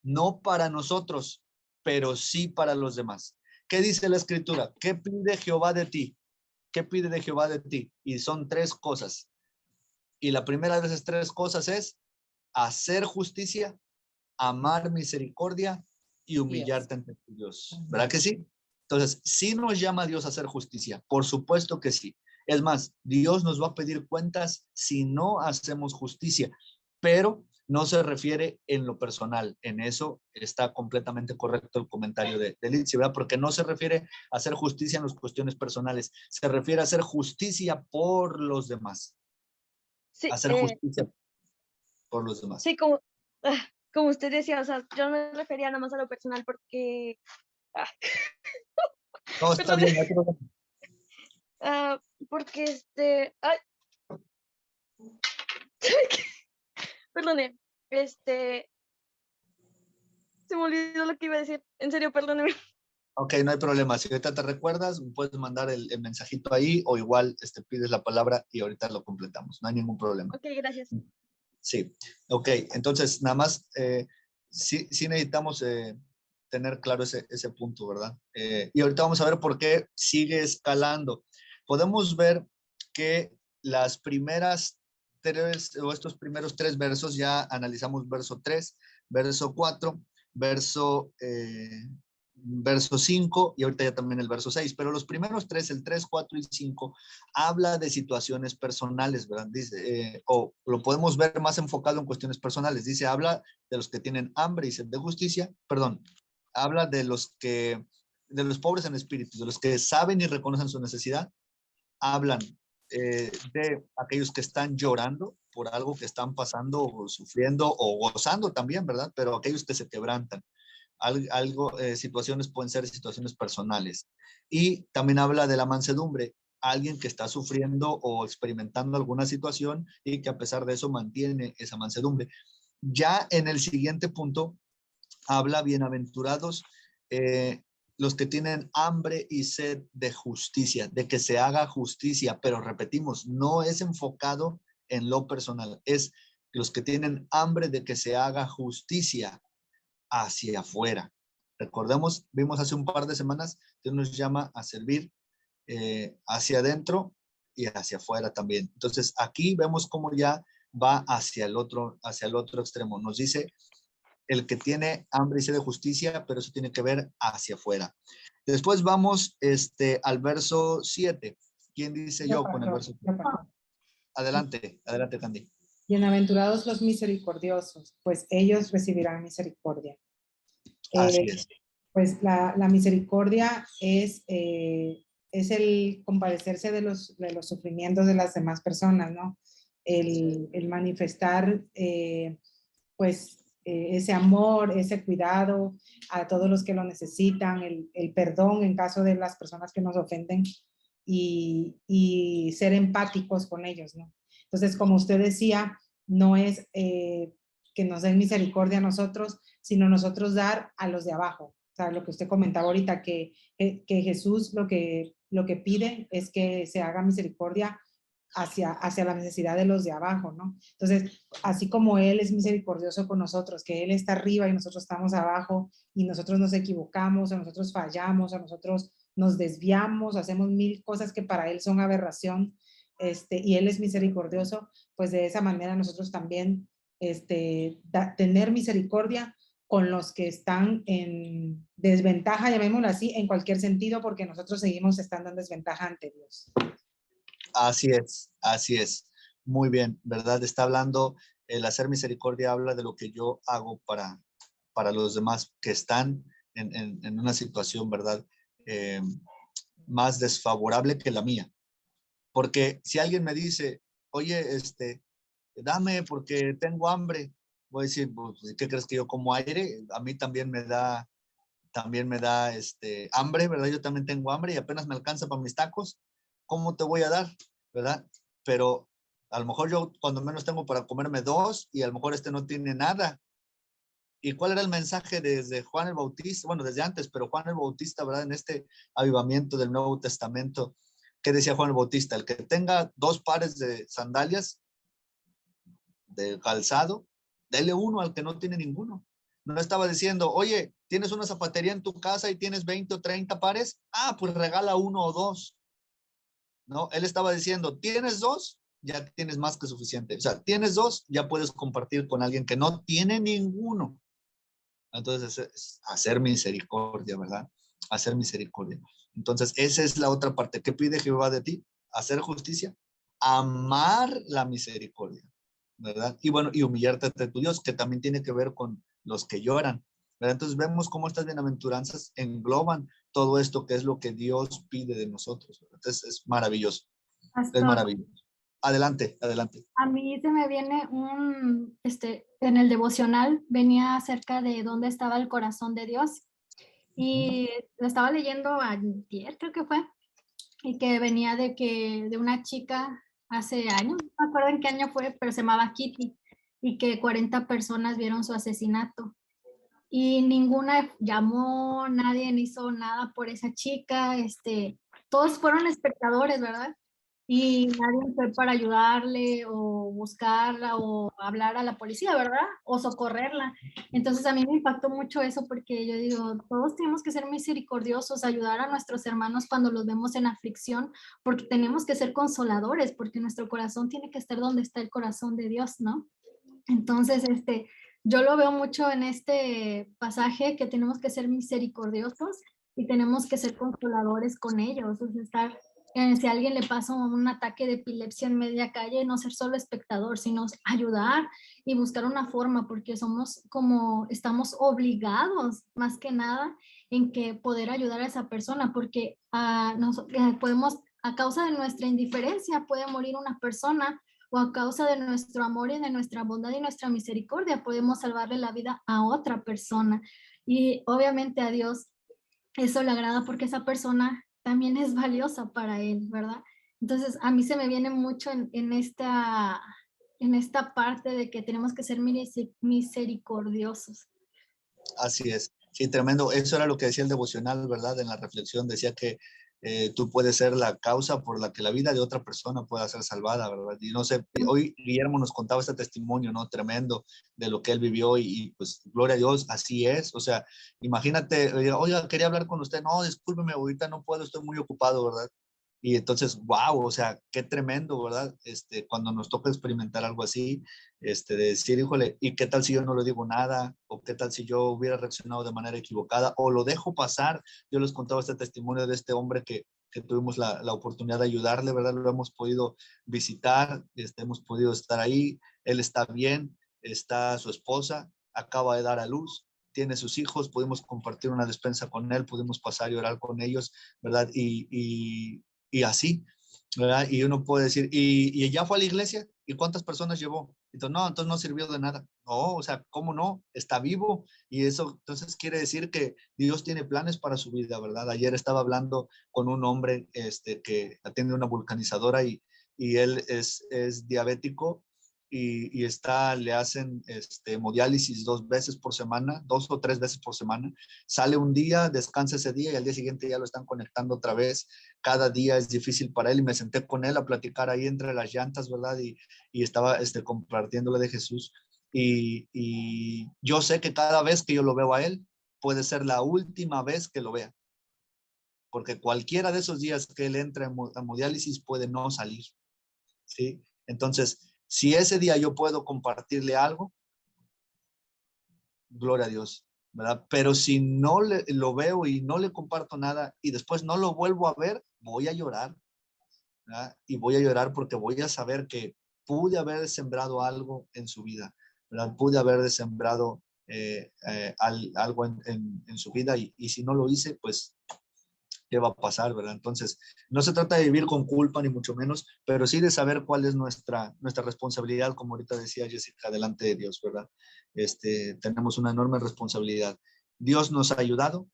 no para nosotros, pero sí para los demás. ¿Qué dice la Escritura? ¿Qué pide Jehová de ti? ¿Qué pide de Jehová de ti? Y son 3 cosas. Y la primera de esas 3 cosas es hacer justicia, amar misericordia y humillarte ante tu Dios. ¿Verdad que sí? Entonces, ¿sí nos llama Dios a hacer justicia? Por supuesto que sí. Es más, Dios nos va a pedir cuentas si no hacemos justicia, pero no se refiere en lo personal. En eso está completamente correcto el comentario de Lindsay, ¿verdad? Porque no se refiere a hacer justicia en las cuestiones personales, se refiere a hacer justicia por los demás. Sí, hacer justicia por los demás. Sí, como usted decía, o sea, yo no me refería nada más a lo personal porque... No, está bien, no hay problema. Porque perdone, se me olvidó lo que iba a decir. En serio, perdóneme. Ok, no hay problema. Si ahorita te recuerdas, puedes mandar el mensajito ahí o igual pides la palabra y ahorita lo completamos. No hay ningún problema. Ok, gracias. Sí, ok. Entonces, nada más, sí necesitamos tener claro ese punto, ¿verdad? Y ahorita vamos a ver por qué sigue escalando. Podemos ver que las primeras 3 o estos primeros 3 versos, ya analizamos verso 3, verso 4, verso 5 y ahorita ya también el verso 6, pero los primeros 3, el 3, 4 y 5, habla de situaciones personales, ¿verdad? Dice, o lo podemos ver más enfocado en cuestiones personales. Dice, habla de los que tienen hambre y sed de justicia, perdón, habla de los pobres en espíritu, de los que saben y reconocen su necesidad, hablan de aquellos que están llorando por algo que están pasando o sufriendo o gozando también, ¿verdad? Pero aquellos que se quebrantan. Situaciones pueden ser situaciones personales. Y también habla de la mansedumbre, alguien que está sufriendo o experimentando alguna situación y que a pesar de eso mantiene esa mansedumbre. Ya en el siguiente punto habla bienaventurados los que tienen hambre y sed de justicia, de que se haga justicia, pero repetimos, no es enfocado en lo personal, es los que tienen hambre de que se haga justicia hacia afuera. Recordemos, vimos hace un par de semanas, Dios nos llama a servir hacia adentro y hacia afuera también. Entonces aquí vemos cómo ya va hacia el otro extremo. Nos dice el que tiene hambre y sed de justicia, pero eso tiene que ver hacia afuera. Después vamos al verso 7. ¿Quién dice yo con el verso 7? Adelante, adelante, Candy. Bienaventurados los misericordiosos, pues ellos recibirán misericordia. Así es. Pues la misericordia es el compadecerse de los sufrimientos de las demás personas, ¿no? El manifestar, ese amor, ese cuidado a todos los que lo necesitan, el perdón en caso de las personas que nos ofenden y ser empáticos con ellos, ¿no? Entonces, como usted decía, no es que nos den misericordia a nosotros, sino nosotros dar a los de abajo. O sea, lo que usted comentaba ahorita, que Jesús lo que pide es que se haga misericordia hacia la necesidad de los de abajo, ¿no? Entonces, así como Él es misericordioso con nosotros, que Él está arriba y nosotros estamos abajo, y nosotros nos equivocamos, o nosotros fallamos, o nosotros nos desviamos, hacemos mil cosas que para Él son aberración, y Él es misericordioso, pues de esa manera nosotros también tener misericordia con los que están en desventaja, llamémoslo así, en cualquier sentido, porque nosotros seguimos estando en desventaja ante Dios. Así es, así es. Muy bien, ¿verdad? Está hablando, el hacer misericordia habla de lo que yo hago para los demás que están en una situación, ¿verdad? Más desfavorable que la mía. Porque si alguien me dice, oye, dame porque tengo hambre, voy a decir, pues, ¿qué crees que yo como aire? A mí también me da hambre, ¿verdad? Yo también tengo hambre y apenas me alcanza para mis tacos. ¿Cómo te voy a dar? ¿Verdad? Pero a lo mejor yo cuando menos tengo para comerme 2 y a lo mejor no tiene nada. ¿Y cuál era el mensaje desde Juan el Bautista? Bueno, desde antes, pero Juan el Bautista, ¿verdad? En este avivamiento del Nuevo Testamento, ¿qué decía Juan el Bautista? El que tenga 2 pares de sandalias de calzado, dele uno al que no tiene ninguno. No estaba diciendo, oye, tienes una zapatería en tu casa y tienes 20 o 30 pares, pues regala 1 o 2. No, él estaba diciendo, tienes 2, ya tienes más que suficiente. O sea, tienes 2, ya puedes compartir con alguien que no tiene ninguno. Entonces, es hacer misericordia, ¿verdad? Hacer misericordia. Entonces, esa es la otra parte. ¿Qué pide Jehová de ti? Hacer justicia, amar la misericordia, ¿verdad? Y bueno, y humillarte ante tu Dios, que también tiene que ver con los que lloran, ¿verdad? Entonces vemos cómo estas bienaventuranzas engloban todo esto que es lo que Dios pide de nosotros, ¿verdad? Entonces es maravilloso, Pastor, es maravilloso. Adelante, adelante. a mí se me viene en el devocional venía acerca de dónde estaba el corazón de Dios y lo estaba leyendo ayer, creo que fue, y que venía de una chica hace años, no me acuerdo en qué año fue, pero se llamaba Kitty, y que 40 personas vieron su asesinato. Y ninguna llamó, nadie hizo nada por esa chica, todos fueron espectadores, ¿verdad? Y nadie fue para ayudarle o buscarla o hablar a la policía, ¿verdad? O socorrerla. Entonces a mí me impactó mucho eso porque yo digo, todos tenemos que ser misericordiosos, ayudar a nuestros hermanos cuando los vemos en aflicción, porque tenemos que ser consoladores, porque nuestro corazón tiene que estar donde está el corazón de Dios, ¿no? Entonces, yo lo veo mucho en este pasaje que tenemos que ser misericordiosos y tenemos que ser consoladores con ellos, o sea, estar, si a alguien le pasa un ataque de epilepsia en media calle, no ser solo espectador, sino ayudar y buscar una forma, porque estamos obligados más que nada en que poder ayudar a esa persona, porque podemos, a causa de nuestra indiferencia, puede morir una persona, o a causa de nuestro amor y de nuestra bondad y nuestra misericordia podemos salvarle la vida a otra persona. Y obviamente a Dios eso le agrada porque esa persona también es valiosa para Él, ¿verdad? Entonces a mí se me viene mucho en esta parte de que tenemos que ser misericordiosos. Así es. Sí, tremendo. Eso era lo que decía el devocional, ¿verdad? En la reflexión decía que tú puedes ser la causa por la que la vida de otra persona pueda ser salvada, ¿verdad? Y no sé, hoy Guillermo nos contaba este testimonio, ¿no? Tremendo de lo que él vivió y pues, gloria a Dios, así es. O sea, imagínate, oiga, quería hablar con usted. No, discúlpeme, ahorita no puedo, estoy muy ocupado, ¿verdad? Y entonces, wow, o sea, qué tremendo, ¿verdad? Cuando nos toca experimentar algo así, de decir, híjole, ¿y qué tal si yo no le digo nada? ¿O qué tal si yo hubiera reaccionado de manera equivocada? ¿O lo dejo pasar? Yo les contaba este testimonio de este hombre que tuvimos la oportunidad de ayudarle, ¿verdad? Lo hemos podido visitar, hemos podido estar ahí, él está bien, está su esposa, acaba de dar a luz, tiene sus hijos, pudimos compartir una despensa con él, pudimos pasar y orar con ellos, ¿verdad? Y así, ¿verdad? Y uno puede decir, ¿y ya fue a la iglesia? ¿Y cuántas personas llevó? Entonces, no, entonces no sirvió de nada. No, o sea, ¿cómo no? Está vivo. Y eso entonces quiere decir que Dios tiene planes para su vida, ¿verdad? Ayer estaba hablando con un hombre que atiende una vulcanizadora y él es diabético y le hacen hemodiálisis 2 veces por semana, 2 o 3 veces por semana. Sale un día, descansa ese día y al día siguiente ya lo están conectando otra vez. Cada día es difícil para él y me senté con él a platicar ahí entre las llantas, ¿verdad? Y estaba compartiéndole de Jesús. Y yo sé que cada vez que yo lo veo a él, puede ser la última vez que lo vea. Porque cualquiera de esos días que él entra en hemodiálisis puede no salir, ¿sí? Entonces, si ese día yo puedo compartirle algo, gloria a Dios, ¿verdad? Pero si no lo veo y no le comparto nada y después no lo vuelvo a ver, voy a llorar, ¿verdad? Y voy a llorar porque voy a saber que pude haber sembrado algo en su vida, ¿verdad? Pude haber sembrado algo en su vida y si no lo hice, pues qué va a pasar, ¿verdad? Entonces, no se trata de vivir con culpa, ni mucho menos, pero sí de saber cuál es nuestra responsabilidad, como ahorita decía Jessica, delante de Dios, ¿verdad? Tenemos una enorme responsabilidad. Dios nos ha ayudado,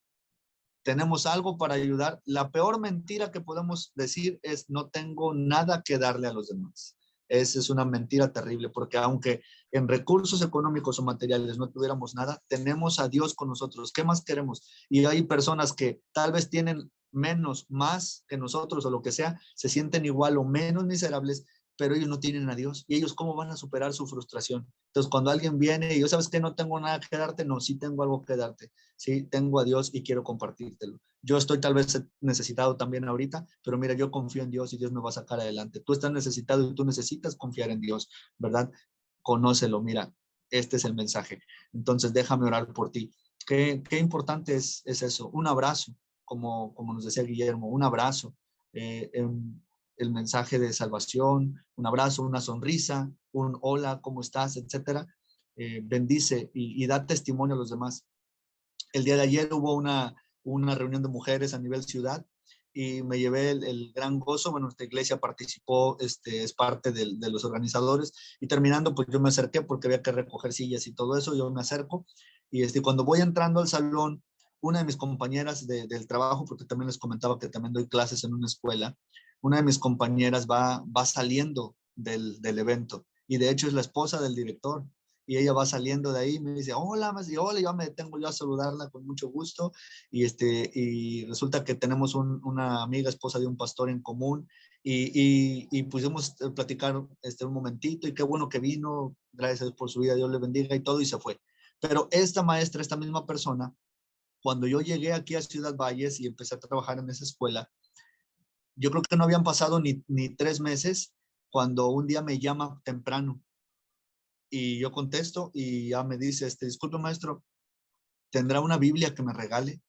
tenemos algo para ayudar. La peor mentira que podemos decir es no tengo nada que darle a los demás. Esa es una mentira terrible, porque aunque en recursos económicos o materiales no tuviéramos nada, tenemos a Dios con nosotros. ¿Qué más queremos? Y hay personas que tal vez tienen menos, más que nosotros o lo que sea, se sienten igual o menos miserables, pero ellos no tienen a Dios. ¿Y ellos cómo van a superar su frustración? Entonces, cuando alguien viene y yo, ¿sabes qué? No tengo nada que darte. No, sí tengo algo que darte. Sí, tengo a Dios y quiero compartírtelo. Yo estoy tal vez necesitado también ahorita, pero mira, yo confío en Dios y Dios me va a sacar adelante. Tú estás necesitado y tú necesitas confiar en Dios, ¿verdad? Conócelo, mira, este es el mensaje. Entonces, déjame orar por ti. Qué importante es eso. Un abrazo, como nos decía Guillermo, un abrazo. El mensaje de salvación, un abrazo, una sonrisa, un hola, ¿cómo estás?, etcétera. Bendice y da testimonio a los demás. El día de ayer hubo una reunión de mujeres a nivel ciudad y me llevé el gran gozo. Bueno, nuestra iglesia participó, es parte de los organizadores y terminando, pues yo me acerqué porque había que recoger sillas y todo eso. Yo me acerco y cuando voy entrando al salón, una de mis compañeras del trabajo, porque también les comentaba que también doy clases en una escuela, una de mis compañeras va saliendo del evento y de hecho es la esposa del director. Y ella va saliendo de ahí y me dice, hola, más y hola, yo me detengo yo a saludarla con mucho gusto. Y resulta que tenemos una amiga, esposa de un pastor en común, y pudimos platicar un momentito, y qué bueno que vino, gracias a Dios por su vida, Dios le bendiga y todo, y se fue. Pero esta maestra, esta misma persona, cuando yo llegué aquí a Ciudad Valles y empecé a trabajar en esa escuela, yo creo que no habían pasado ni 3 meses cuando un día me llama temprano y yo contesto y ya me dice, disculpe maestro, ¿tendrá una Biblia que me regale?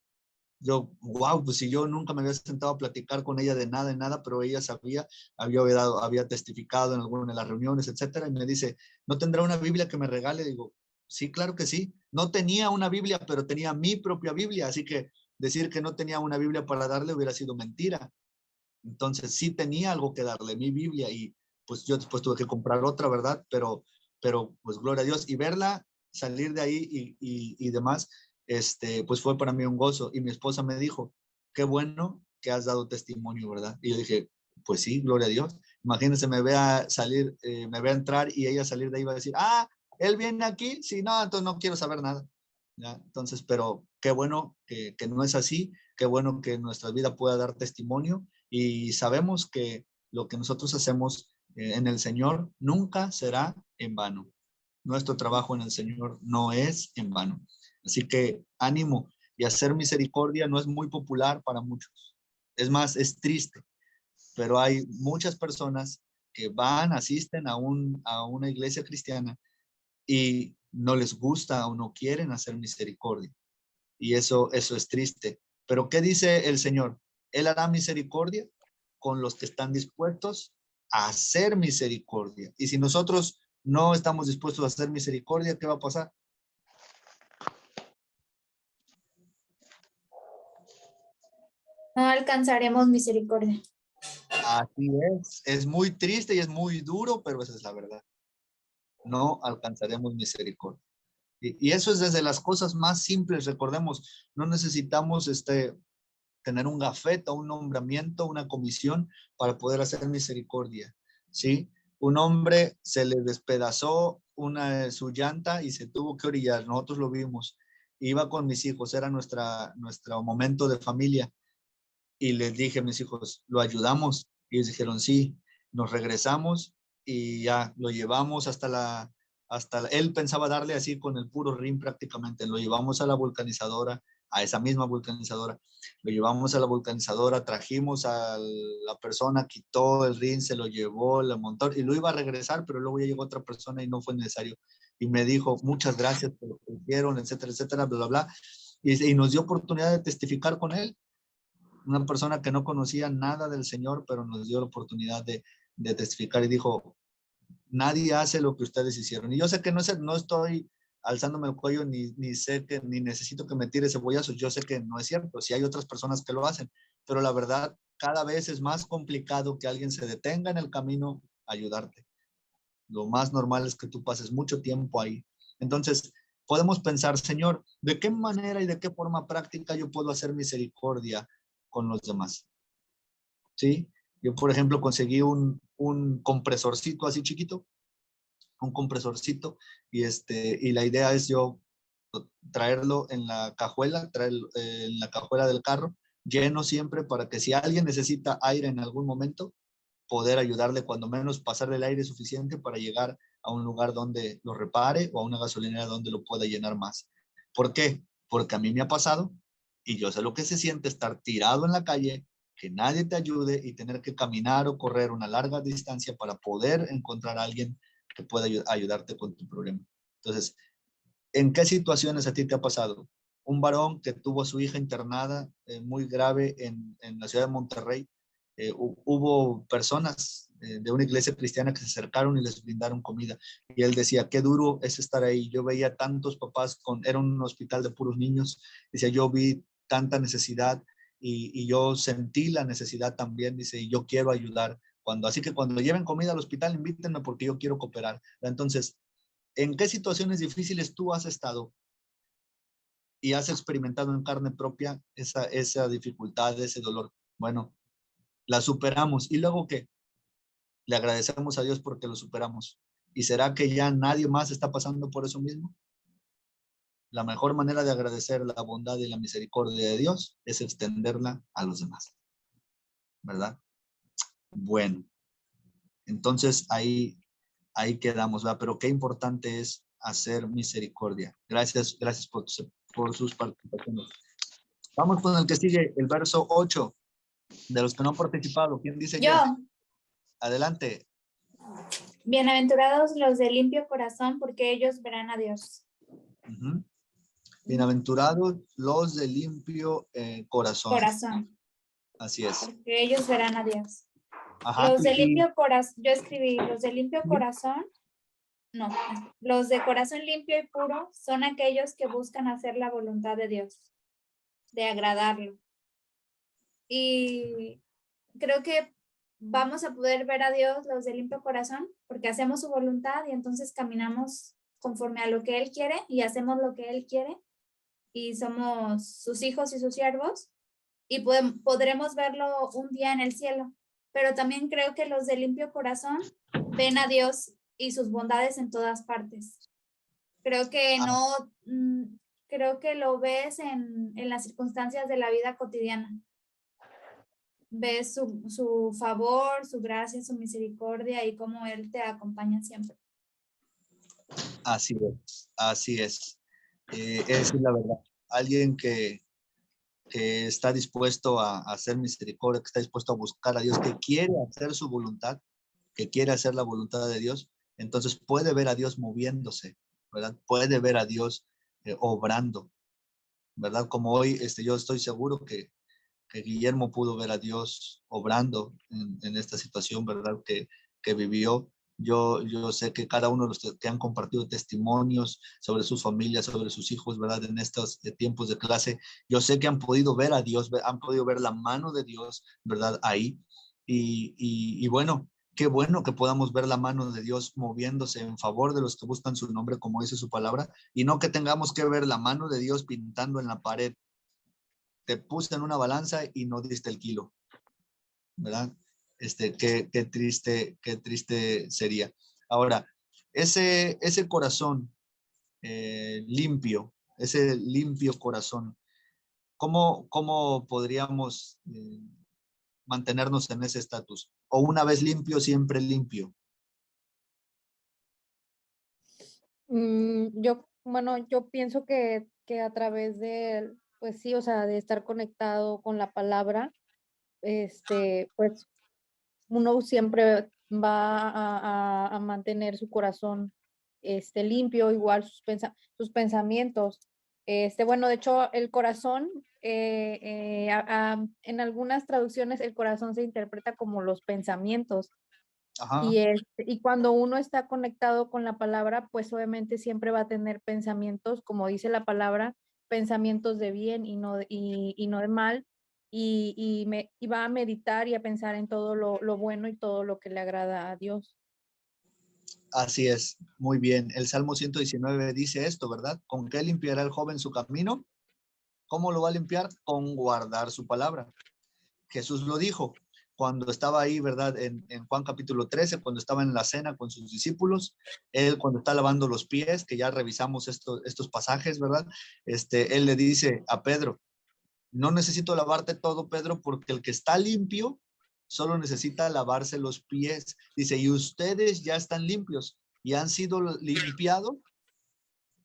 Yo, wow, pues si yo nunca me había sentado a platicar con ella de nada, pero ella sabía, había testificado en alguna de las reuniones, etcétera, y me dice, ¿no tendrá una Biblia que me regale? Digo, sí, claro que sí. No tenía una Biblia, pero tenía mi propia Biblia, así que decir que no tenía una Biblia para darle hubiera sido mentira. Entonces sí tenía algo que darle, mi Biblia, y pues yo después tuve que comprar otra, ¿verdad? Pero pues gloria a Dios, y verla salir de ahí y demás, pues fue para mí un gozo. Y mi esposa me dijo, qué bueno que has dado testimonio, ¿verdad? Y yo dije, pues sí, gloria a Dios. Imagínense, me vea salir, me vea entrar y ella salir de ahí va a decir, él viene aquí, sí, no, entonces no quiero saber nada. ¿Ya? Entonces, pero qué bueno que no es así, qué bueno que nuestra vida pueda dar testimonio y sabemos que lo que nosotros hacemos en el Señor nunca será en vano. Nuestro trabajo en el Señor no es en vano. Así que ánimo, y hacer misericordia no es muy popular para muchos. Es más, es triste, pero hay muchas personas que van, asisten a una iglesia cristiana y no les gusta o no quieren hacer misericordia. Y eso es triste. Pero ¿qué dice el Señor? Él hará misericordia con los que están dispuestos a hacer misericordia. Y si nosotros no estamos dispuestos a hacer misericordia, ¿qué va a pasar? No alcanzaremos misericordia. Así es muy triste y es muy duro, pero esa es la verdad. No alcanzaremos misericordia. Y eso es desde las cosas más simples. Recordemos, no necesitamos tener un gafete, un nombramiento, una comisión para poder hacer misericordia, ¿sí? Un hombre se le despedazó su llanta y se tuvo que orillar. Nosotros lo vimos. Iba con mis hijos, era nuestro momento de familia. Y les dije a mis hijos, ¿lo ayudamos? Y ellos dijeron, sí. Nos regresamos y ya lo llevamos él pensaba darle así con el puro rin prácticamente. Lo llevamos a la vulcanizadora, a esa misma vulcanizadora. Lo llevamos a la vulcanizadora, trajimos a la persona, quitó el rin, se lo llevó, le montó y lo iba a regresar, pero luego ya llegó otra persona y no fue necesario. Y me dijo, muchas gracias por lo que hicieron, etcétera, etcétera, bla, bla, bla. Y nos dio oportunidad de testificar con él. Una persona que no conocía nada del Señor, pero nos dio la oportunidad de testificar y dijo, nadie hace lo que ustedes hicieron. Y yo sé que no estoy alzándome el cuello, ni sé que, ni necesito que me tire cebollazos. Yo sé que no es cierto. Sí hay otras personas que lo hacen, pero la verdad, cada vez es más complicado que alguien se detenga en el camino a ayudarte. Lo más normal es que tú pases mucho tiempo ahí. Entonces, podemos pensar, Señor, ¿de qué manera y de qué forma práctica yo puedo hacer misericordia con los demás? ¿Sí? Yo, por ejemplo, conseguí un compresorcito así chiquito, un compresorcito, y la idea es yo traerlo en la cajuela, en la cajuela del carro, lleno siempre para que si alguien necesita aire en algún momento, poder ayudarle cuando menos pasar el aire suficiente para llegar a un lugar donde lo repare o a una gasolinera donde lo pueda llenar más. ¿Por qué? Porque a mí me ha pasado y yo sé lo que se siente estar tirado en la calle, que nadie te ayude y tener que caminar o correr una larga distancia para poder encontrar a alguien que pueda ayudarte con tu problema. Entonces, ¿en qué situaciones a ti te ha pasado? Un varón que tuvo a su hija internada muy grave en la ciudad de Monterrey. Hubo personas de una iglesia cristiana que se acercaron y les brindaron comida. Y él decía, qué duro es estar ahí. Yo veía tantos papás, era un hospital de puros niños. Decía, yo vi tanta necesidad y yo sentí la necesidad también. Dice, y yo quiero ayudar. Así que cuando lleven comida al hospital, invítenme porque yo quiero cooperar. Entonces, ¿en qué situaciones difíciles tú has estado y has experimentado en carne propia esa dificultad, ese dolor? Bueno, la superamos. ¿Y luego qué? Le agradecemos a Dios porque lo superamos. ¿Y será que ya nadie más está pasando por eso mismo? La mejor manera de agradecer la bondad y la misericordia de Dios es extenderla a los demás. ¿Verdad? Bueno, entonces ahí quedamos, ¿verdad? Pero qué importante es hacer misericordia. Gracias por sus participaciones. Vamos con el que sigue, el verso 8. De los que no han participado, ¿quién dice Yo. Adelante. Bienaventurados los de limpio corazón, porque ellos verán a Dios. Bienaventurados los de limpio corazón. Así es. Porque ellos verán a Dios. Ajá, Los de limpio corazón, yo escribí, los de limpio corazón, no, los de corazón limpio y puro son aquellos que buscan hacer la voluntad de Dios, de agradarlo. Y creo que vamos a poder ver a Dios los de limpio corazón porque hacemos su voluntad y entonces caminamos conforme a lo que Él quiere y hacemos lo que Él quiere y somos sus hijos y sus siervos y podremos verlo un día en el cielo. Pero también creo que los de limpio corazón ven a Dios y sus bondades en todas partes. Creo que creo que lo ves en las circunstancias de la vida cotidiana. Ves su favor, su gracia, su misericordia y cómo Él te acompaña siempre. Así es, así es. Esa es la verdad. Alguien que que está dispuesto a hacer misericordia, que está dispuesto a buscar a Dios, que quiere hacer su voluntad, que quiere hacer la voluntad de Dios, entonces puede ver a Dios moviéndose, ¿verdad? Puede ver a Dios obrando, ¿verdad? Como hoy yo estoy seguro que Guillermo pudo ver a Dios obrando en esta situación, ¿verdad? Que vivió. Yo sé que cada uno de los que han compartido testimonios sobre sus familias, sobre sus hijos, ¿verdad? En estos tiempos de clase, yo sé que han podido ver a Dios, han podido ver la mano de Dios, ¿verdad? Ahí. Y bueno, qué bueno que podamos ver la mano de Dios moviéndose en favor de los que buscan su nombre, como dice su palabra, y no que tengamos que ver la mano de Dios pintando en la pared. Te puse en una balanza y no diste el kilo, ¿verdad? Qué triste sería. Ahora, ese corazón limpio, ese limpio corazón, ¿cómo podríamos mantenernos en ese estatus? O una vez limpio, siempre limpio. Yo pienso que a través de, pues sí, o sea, de estar conectado con la palabra, pues uno siempre va a mantener su corazón, limpio, igual sus pensamientos. De hecho, el corazón, en algunas traducciones, el corazón se interpreta como los pensamientos. Ajá. Y cuando uno está conectado con la palabra, pues obviamente siempre va a tener pensamientos, como dice la palabra, pensamientos de bien y no de mal, y va a meditar y a pensar en todo lo bueno y todo lo que le agrada a Dios. Así es, muy bien. El Salmo 119 dice esto, ¿verdad? ¿Con qué limpiará el joven su camino? ¿Cómo lo va a limpiar? Con guardar su palabra. Jesús lo dijo cuando estaba ahí, ¿verdad? En Juan capítulo 13, cuando estaba en la cena con sus discípulos, él cuando está lavando los pies, que ya revisamos estos pasajes, ¿verdad? Él le dice a Pedro, no necesito lavarte todo, Pedro, porque el que está limpio solo necesita lavarse los pies. Dice, y ustedes ya están limpios y han sido limpiados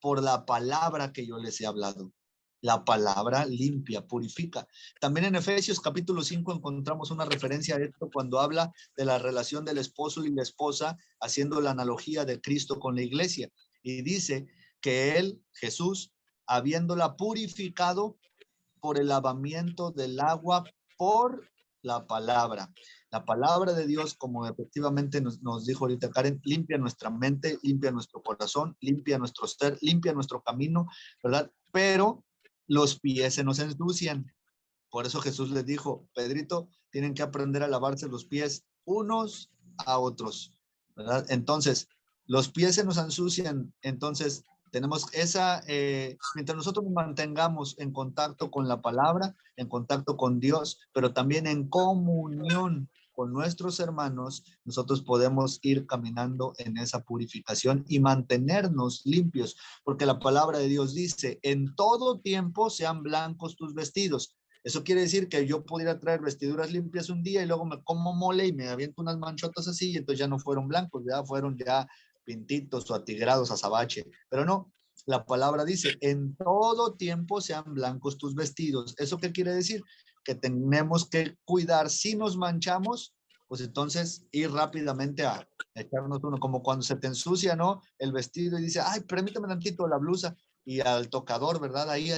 por la palabra que yo les he hablado. La palabra limpia, purifica. También en Efesios capítulo 5 encontramos una referencia a esto cuando habla de la relación del esposo y la esposa, haciendo la analogía de Cristo con la iglesia. Y dice que él, Jesús, habiéndola purificado por el lavamiento del agua por la palabra. La palabra de Dios, como efectivamente nos dijo ahorita Karen, limpia nuestra mente, limpia nuestro corazón, limpia nuestro ser, limpia nuestro camino, ¿verdad? Pero los pies se nos ensucian. Por eso Jesús les dijo, Pedrito, tienen que aprender a lavarse los pies unos a otros, ¿verdad? Entonces, los pies se nos ensucian, entonces tenemos mientras nosotros nos mantengamos en contacto con la palabra, en contacto con Dios, pero también en comunión con nuestros hermanos, nosotros podemos ir caminando en esa purificación y mantenernos limpios, porque la palabra de Dios dice, en todo tiempo sean blancos tus vestidos. Eso quiere decir que yo pudiera traer vestiduras limpias un día y luego me como mole y me aviento unas manchotas así y entonces ya no fueron blancos, ya fueron ya pintitos o atigrados, azabache. Pero no, la palabra dice, en todo tiempo sean blancos tus vestidos. ¿Eso qué quiere decir? Que tenemos que cuidar, si nos manchamos, pues entonces ir rápidamente a echarnos uno, como cuando se te ensucia, ¿no? El vestido y dice, ay, permítame tantito la blusa, y al tocador, ¿verdad? Ahí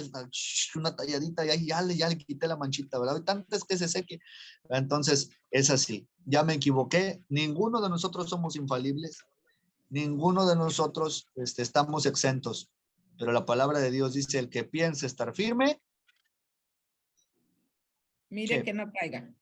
una talladita y ahí ya le quité la manchita, ¿verdad? Tanto es que se seque. Entonces, es así. Ya me equivoqué. Ninguno de nosotros somos infalibles. Ninguno de nosotros estamos exentos. Pero la palabra de Dios dice, el que piense estar firme, mire que no caiga.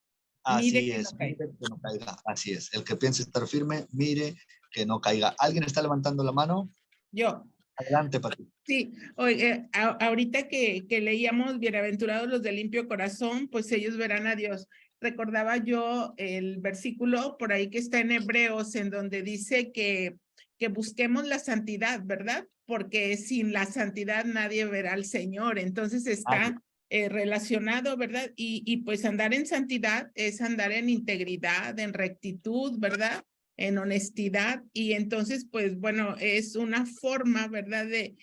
Así es, mire que no caiga. Así es. El que piense estar firme, mire que no caiga. ¿Alguien está levantando la mano? Yo. Adelante, Pati. Sí, oye, ahorita que leíamos bienaventurados los de limpio corazón, pues ellos verán a Dios. Recordaba yo el versículo por ahí que está en Hebreos, en donde dice que busquemos la santidad, ¿verdad? Porque sin la santidad nadie verá al Señor. Entonces está relacionado, ¿verdad? Y pues andar en santidad es andar en integridad, en rectitud, ¿verdad? En honestidad. Y entonces, pues bueno, es una forma, ¿verdad? Que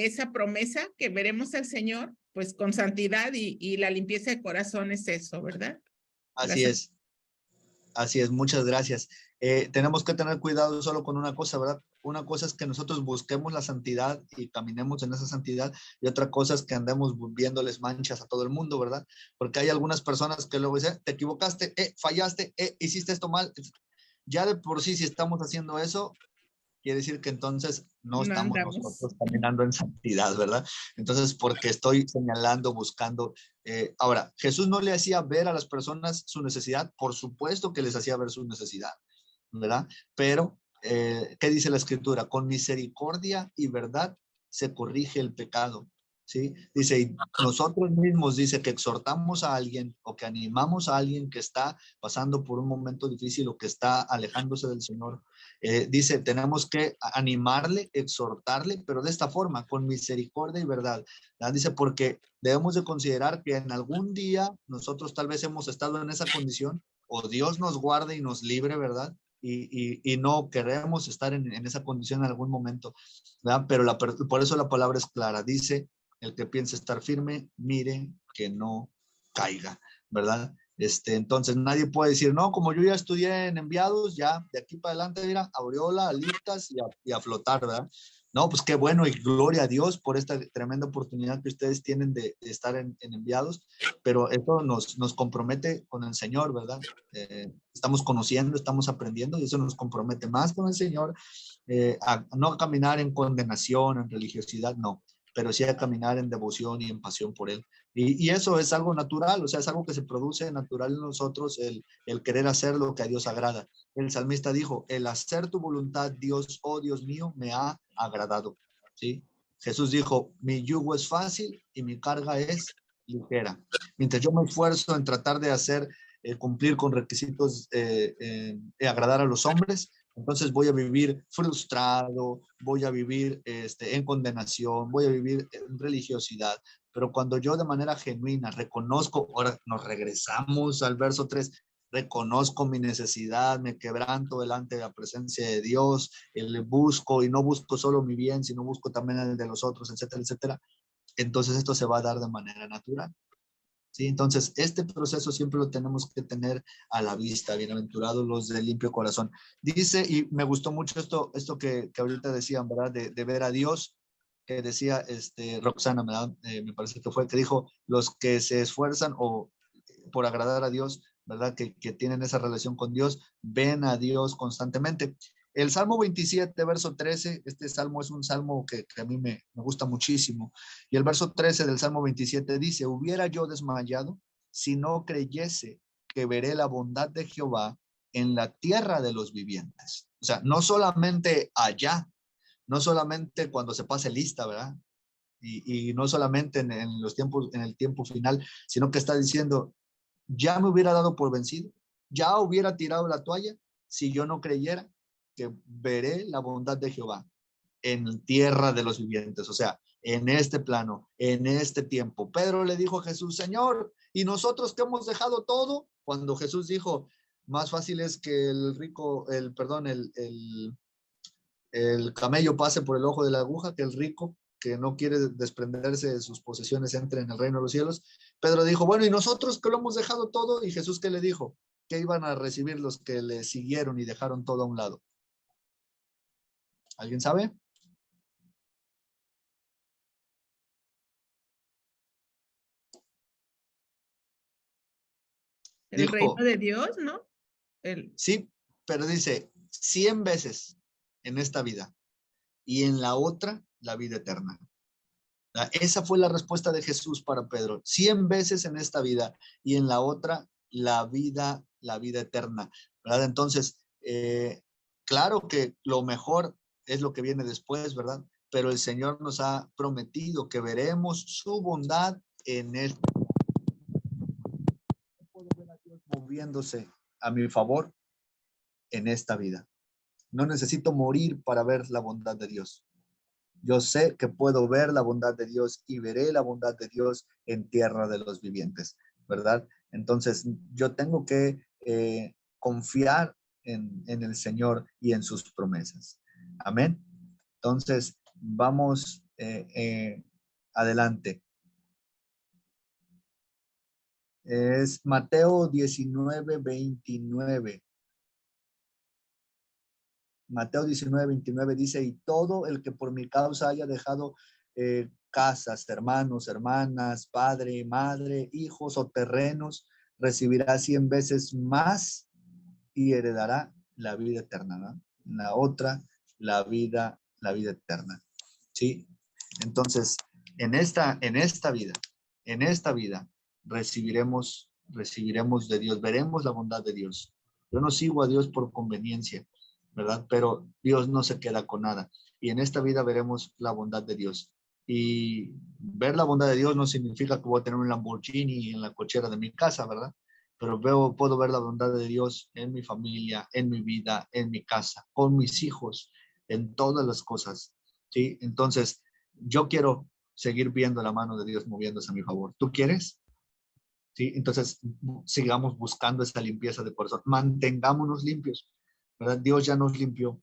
esa promesa que veremos al Señor, pues con santidad y la limpieza de corazón es eso, ¿verdad? Así es. Así es, muchas gracias. Tenemos que tener cuidado solo con una cosa, ¿verdad? Una cosa es que nosotros busquemos la santidad y caminemos en esa santidad, y otra cosa es que andemos viéndoles manchas a todo el mundo, ¿verdad? Porque hay algunas personas que luego dicen, te equivocaste, fallaste, hiciste esto mal. Ya de por sí, si estamos haciendo eso, quiere decir que entonces no estamos nosotros caminando en santidad, ¿verdad? Entonces, porque estoy señalando, buscando. Ahora, Jesús no le hacía ver a las personas su necesidad, por supuesto que les hacía ver su necesidad, ¿verdad? Pero, ¿qué dice la Escritura? Con misericordia y verdad se corrige el pecado, ¿sí? Dice, y nosotros mismos, dice, que exhortamos a alguien o que animamos a alguien que está pasando por un momento difícil o que está alejándose del Señor. Dice, tenemos que animarle, exhortarle, pero de esta forma, con misericordia y verdad, ¿verdad? Dice, porque debemos de considerar que en algún día nosotros tal vez hemos estado en esa condición, o Dios nos guarde y nos libre, ¿verdad? Y no queremos estar en esa condición en algún momento, ¿verdad? Pero por eso la palabra es clara. Dice, el que piense estar firme, mire que no caiga, ¿verdad? Entonces nadie puede decir, no, como yo ya estudié en enviados, ya de aquí para adelante, mira, aureola, alitas y a flotar, ¿verdad? No, pues qué bueno y gloria a Dios por esta tremenda oportunidad que ustedes tienen de estar en enviados, pero eso nos compromete con el Señor, ¿verdad? Estamos conociendo, estamos aprendiendo y eso nos compromete más con el Señor, a no caminar en condenación, en religiosidad, no, pero sí a caminar en devoción y en pasión por Él. Y eso es algo natural, o sea, es algo que se produce natural en nosotros, el querer hacer lo que a Dios agrada. El salmista dijo, el hacer tu voluntad, Dios, oh Dios mío, me ha agradado, ¿sí? Jesús dijo, mi yugo es fácil y mi carga es ligera. Mientras yo me esfuerzo en tratar de hacer, cumplir con requisitos, agradar a los hombres, entonces voy a vivir frustrado, voy a vivir en condenación, voy a vivir en religiosidad. Pero cuando yo de manera genuina reconozco, ahora nos regresamos al verso 3, reconozco mi necesidad, me quebranto delante de la presencia de Dios, le busco y no busco solo mi bien, sino busco también el de los otros, etcétera, etcétera. Entonces esto se va a dar de manera natural. ¿Sí? Entonces, este proceso siempre lo tenemos que tener a la vista. Bienaventurados los de limpio corazón. Dice, y me gustó mucho esto que ahorita decían, ¿verdad? De ver a Dios, que decía Roxana, ¿verdad? Me parece que fue, que dijo, los que se esfuerzan o por agradar a Dios, ¿verdad? Que tienen esa relación con Dios, ven a Dios constantemente. El Salmo 27, verso 13, este salmo es un salmo que a mí me gusta muchísimo. Y el verso 13 del Salmo 27 dice, hubiera yo desmayado si no creyese que veré la bondad de Jehová en la tierra de los vivientes. O sea, no solamente allá, no solamente cuando se pase lista, ¿verdad? Y no solamente en los tiempos, en el tiempo final, sino que está diciendo, ya me hubiera dado por vencido, ya hubiera tirado la toalla si yo no creyera que veré la bondad de Jehová en tierra de los vivientes, o sea, en este plano, en este tiempo. Pedro le dijo a Jesús, Señor, ¿y nosotros que hemos dejado todo? Cuando Jesús dijo, más fácil es que el camello pase por el ojo de la aguja que el rico que no quiere desprenderse de sus posesiones entre en el reino de los cielos. Pedro dijo, bueno, ¿y nosotros que lo hemos dejado todo? Y Jesús, ¿qué le dijo? ¿Qué iban a recibir los que le siguieron y dejaron todo a un lado? ¿Alguien sabe? El reino de Dios, ¿no? Sí, pero dice 100 veces en esta vida y en la otra la vida eterna. Esa fue la respuesta de Jesús para Pedro. 100 veces en esta vida y en la otra la vida eterna, ¿verdad? Entonces, claro que lo mejor es lo que viene después, ¿verdad? Pero el Señor nos ha prometido que veremos su bondad en él. Puedo ver a Dios moviéndose a mi favor en esta vida. No necesito morir para ver la bondad de Dios. Yo sé que puedo ver la bondad de Dios y veré la bondad de Dios en tierra de los vivientes, ¿verdad? Entonces, yo tengo que confiar en el Señor y en sus promesas. Amén. Entonces, vamos adelante. Es Mateo 19:29. Mateo 19:29 dice, y todo el que por mi causa haya dejado casas, hermanos, hermanas, padre, madre, hijos o terrenos, recibirá 100 veces más y heredará la vida eterna, ¿no? La otra, la vida eterna. ¿Sí? Entonces, en esta vida, recibiremos de Dios, veremos la bondad de Dios. Yo no sigo a Dios por conveniencia, ¿verdad? Pero Dios no se queda con nada. Y en esta vida veremos la bondad de Dios. Y ver la bondad de Dios no significa que voy a tener un Lamborghini en la cochera de mi casa, ¿verdad? Pero puedo ver la bondad de Dios en mi familia, en mi vida, en mi casa, con mis hijos, en todas las cosas, ¿sí? Entonces, yo quiero seguir viendo la mano de Dios moviéndose a mi favor. ¿Tú quieres? ¿Sí? Entonces, sigamos buscando esa limpieza de corazón. Mantengámonos limpios, ¿verdad? Dios ya nos limpió.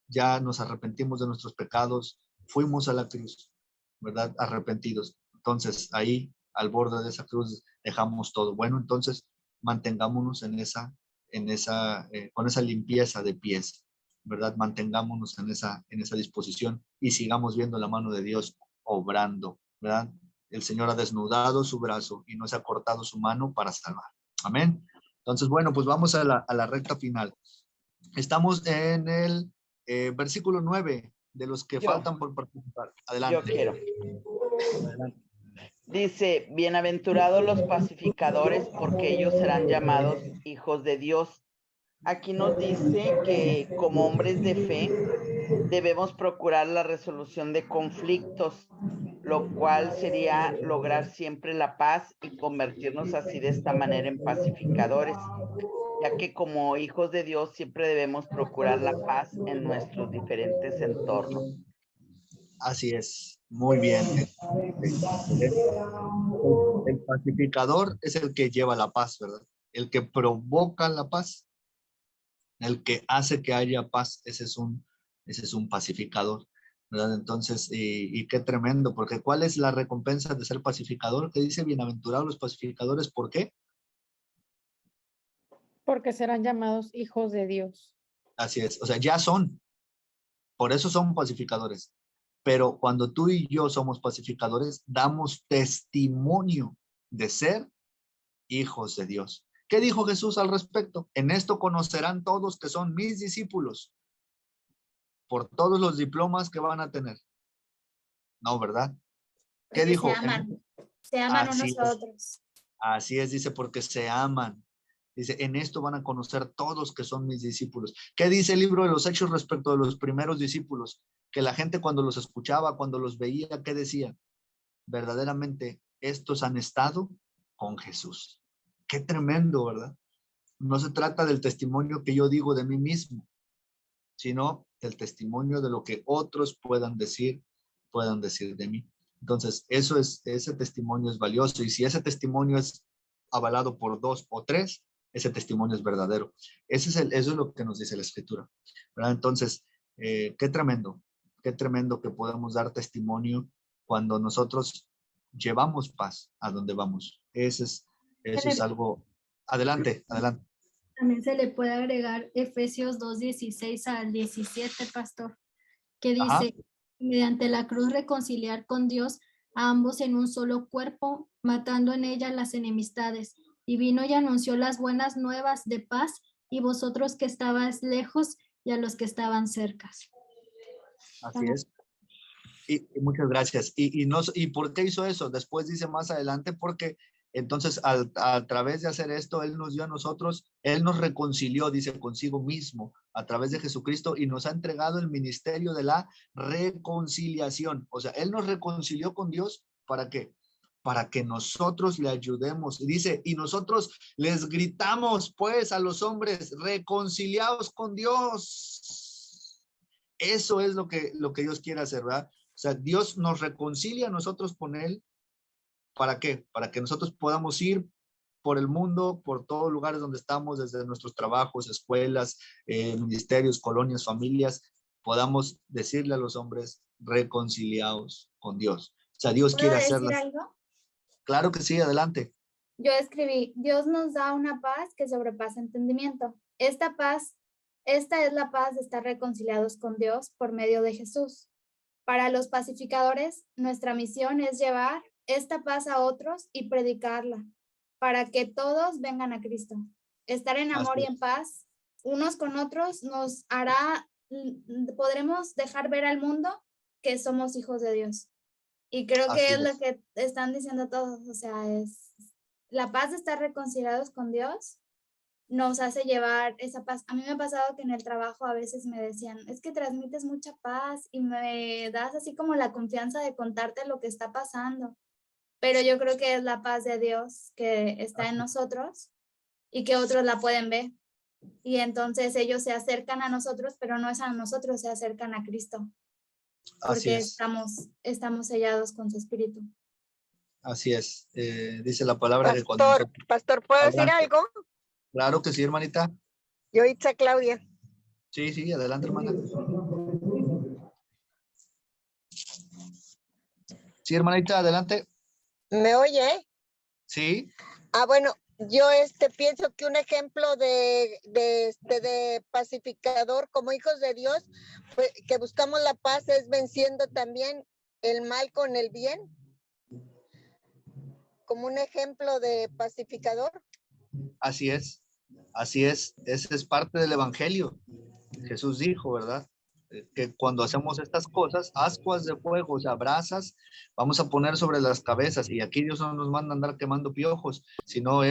Ya nos arrepentimos de nuestros pecados. Fuimos a la cruz, ¿verdad? Arrepentidos. Entonces, ahí, al borde de esa cruz, dejamos todo. Bueno, entonces, mantengámonos con esa limpieza de pies, ¿verdad? Mantengámonos en esa disposición y sigamos viendo la mano de Dios obrando, ¿verdad? El Señor ha desnudado su brazo y nos ha cortado su mano para salvar. Amén. Entonces, bueno, pues vamos a la recta final. Estamos en el versículo 9 de los que faltan por participar. Adelante. Yo quiero. Adelante. Dice, bienaventurados los pacificadores, porque ellos serán llamados hijos de Dios. Aquí nos dice que como hombres de fe debemos procurar la resolución de conflictos, lo cual sería lograr siempre la paz y convertirnos así de esta manera en pacificadores, ya que como hijos de Dios siempre debemos procurar la paz en nuestros diferentes entornos. Así es, muy bien. El pacificador es el que lleva la paz, ¿verdad? El que provoca la paz, el que hace que haya paz, ese es un pacificador, ¿verdad? Entonces, y qué tremendo, porque ¿cuál es la recompensa de ser pacificador? Que dice, bienaventurados los pacificadores, ¿por qué? Porque serán llamados hijos de Dios. Así es, o sea, ya son, por eso son pacificadores. Pero cuando tú y yo somos pacificadores, damos testimonio de ser hijos de Dios. ¿Qué dijo Jesús al respecto? En esto conocerán todos que son mis discípulos, por todos los diplomas que van a tener. No, ¿verdad? ¿Qué dijo? Se aman unos a otros. Así es, dice, porque se aman. Dice, en esto van a conocer todos que son mis discípulos. ¿Qué dice el libro de los Hechos respecto de los primeros discípulos? Que la gente cuando los escuchaba, cuando los veía, ¿qué decían? Verdaderamente, estos han estado con Jesús. Qué tremendo, ¿verdad? No se trata del testimonio que yo digo de mí mismo, sino del testimonio de lo que otros puedan decir de mí. Entonces, ese testimonio es valioso, y si ese testimonio es avalado por 2 o 3, ese testimonio es verdadero. Eso es lo que nos dice la Escritura, ¿verdad? Entonces, qué tremendo que podamos dar testimonio cuando nosotros llevamos paz a donde vamos. Eso es algo. Adelante. También se le puede agregar Efesios 2:16 al 17, pastor, que dice, Ajá. mediante la cruz reconciliar con Dios a ambos en un solo cuerpo, matando en ella las enemistades, y vino y anunció las buenas nuevas de paz, y vosotros que estabais lejos y a los que estaban cercas. Así es. Y muchas gracias. ¿Y por qué hizo eso? Después dice más adelante, porque entonces a través de hacer esto, Él nos dio a nosotros, Él nos reconcilió, dice, consigo mismo, a través de Jesucristo, y nos ha entregado el ministerio de la reconciliación. O sea, Él nos reconcilió con Dios, ¿para qué? Para que nosotros le ayudemos. Y dice, y nosotros les gritamos, pues, a los hombres, reconciliados con Dios. Eso es lo que Dios quiere hacer, ¿verdad? O sea, Dios nos reconcilia a nosotros con Él. ¿Para qué? Para que nosotros podamos ir por el mundo, por todos lugares donde estamos, desde nuestros trabajos, escuelas, ministerios, colonias, familias, podamos decirle a los hombres, reconciliados con Dios. O sea, Dios quiere hacerlo. ¿Puedo decir algo? Claro que sí, adelante. yo escribí, Dios nos da una paz que sobrepasa entendimiento. Esta es la paz de estar reconciliados con Dios por medio de Jesús. Para los pacificadores, nuestra misión es llevar esta paz a otros y predicarla, para que todos vengan a Cristo. Estar en amor y en paz unos con otros nos hará, podremos dejar ver al mundo que somos hijos de Dios. Y creo que es lo que están diciendo todos, o sea, es la paz de estar reconciliados con Dios nos hace llevar esa paz. A mí me ha pasado que en el trabajo a veces me decían, es que transmites mucha paz y me das así como la confianza de contarte lo que está pasando. Pero yo creo que es la paz de Dios que está en nosotros y que otros la pueden ver. Y entonces ellos se acercan a nosotros, pero no es a nosotros, se acercan a Cristo. Porque estamos sellados con su espíritu. Así es. Dice la palabra que cuando Pastor, ¿puedo decir algo? Claro que sí, hermanita. Yo, Itza Claudia. Sí, adelante, hermana. Sí, hermanita, adelante. ¿Me oye? Sí. Bueno, yo pienso que un ejemplo de pacificador como hijos de Dios, pues, que buscamos la paz, es venciendo también el mal con el bien. Como un ejemplo de pacificador. Así es. Ese es parte del evangelio. Jesús dijo, ¿verdad? Que cuando hacemos estas cosas, ascuas de fuego, o sea, brasas, vamos a poner sobre las cabezas. Y aquí Dios no nos manda a andar quemando piojos, sino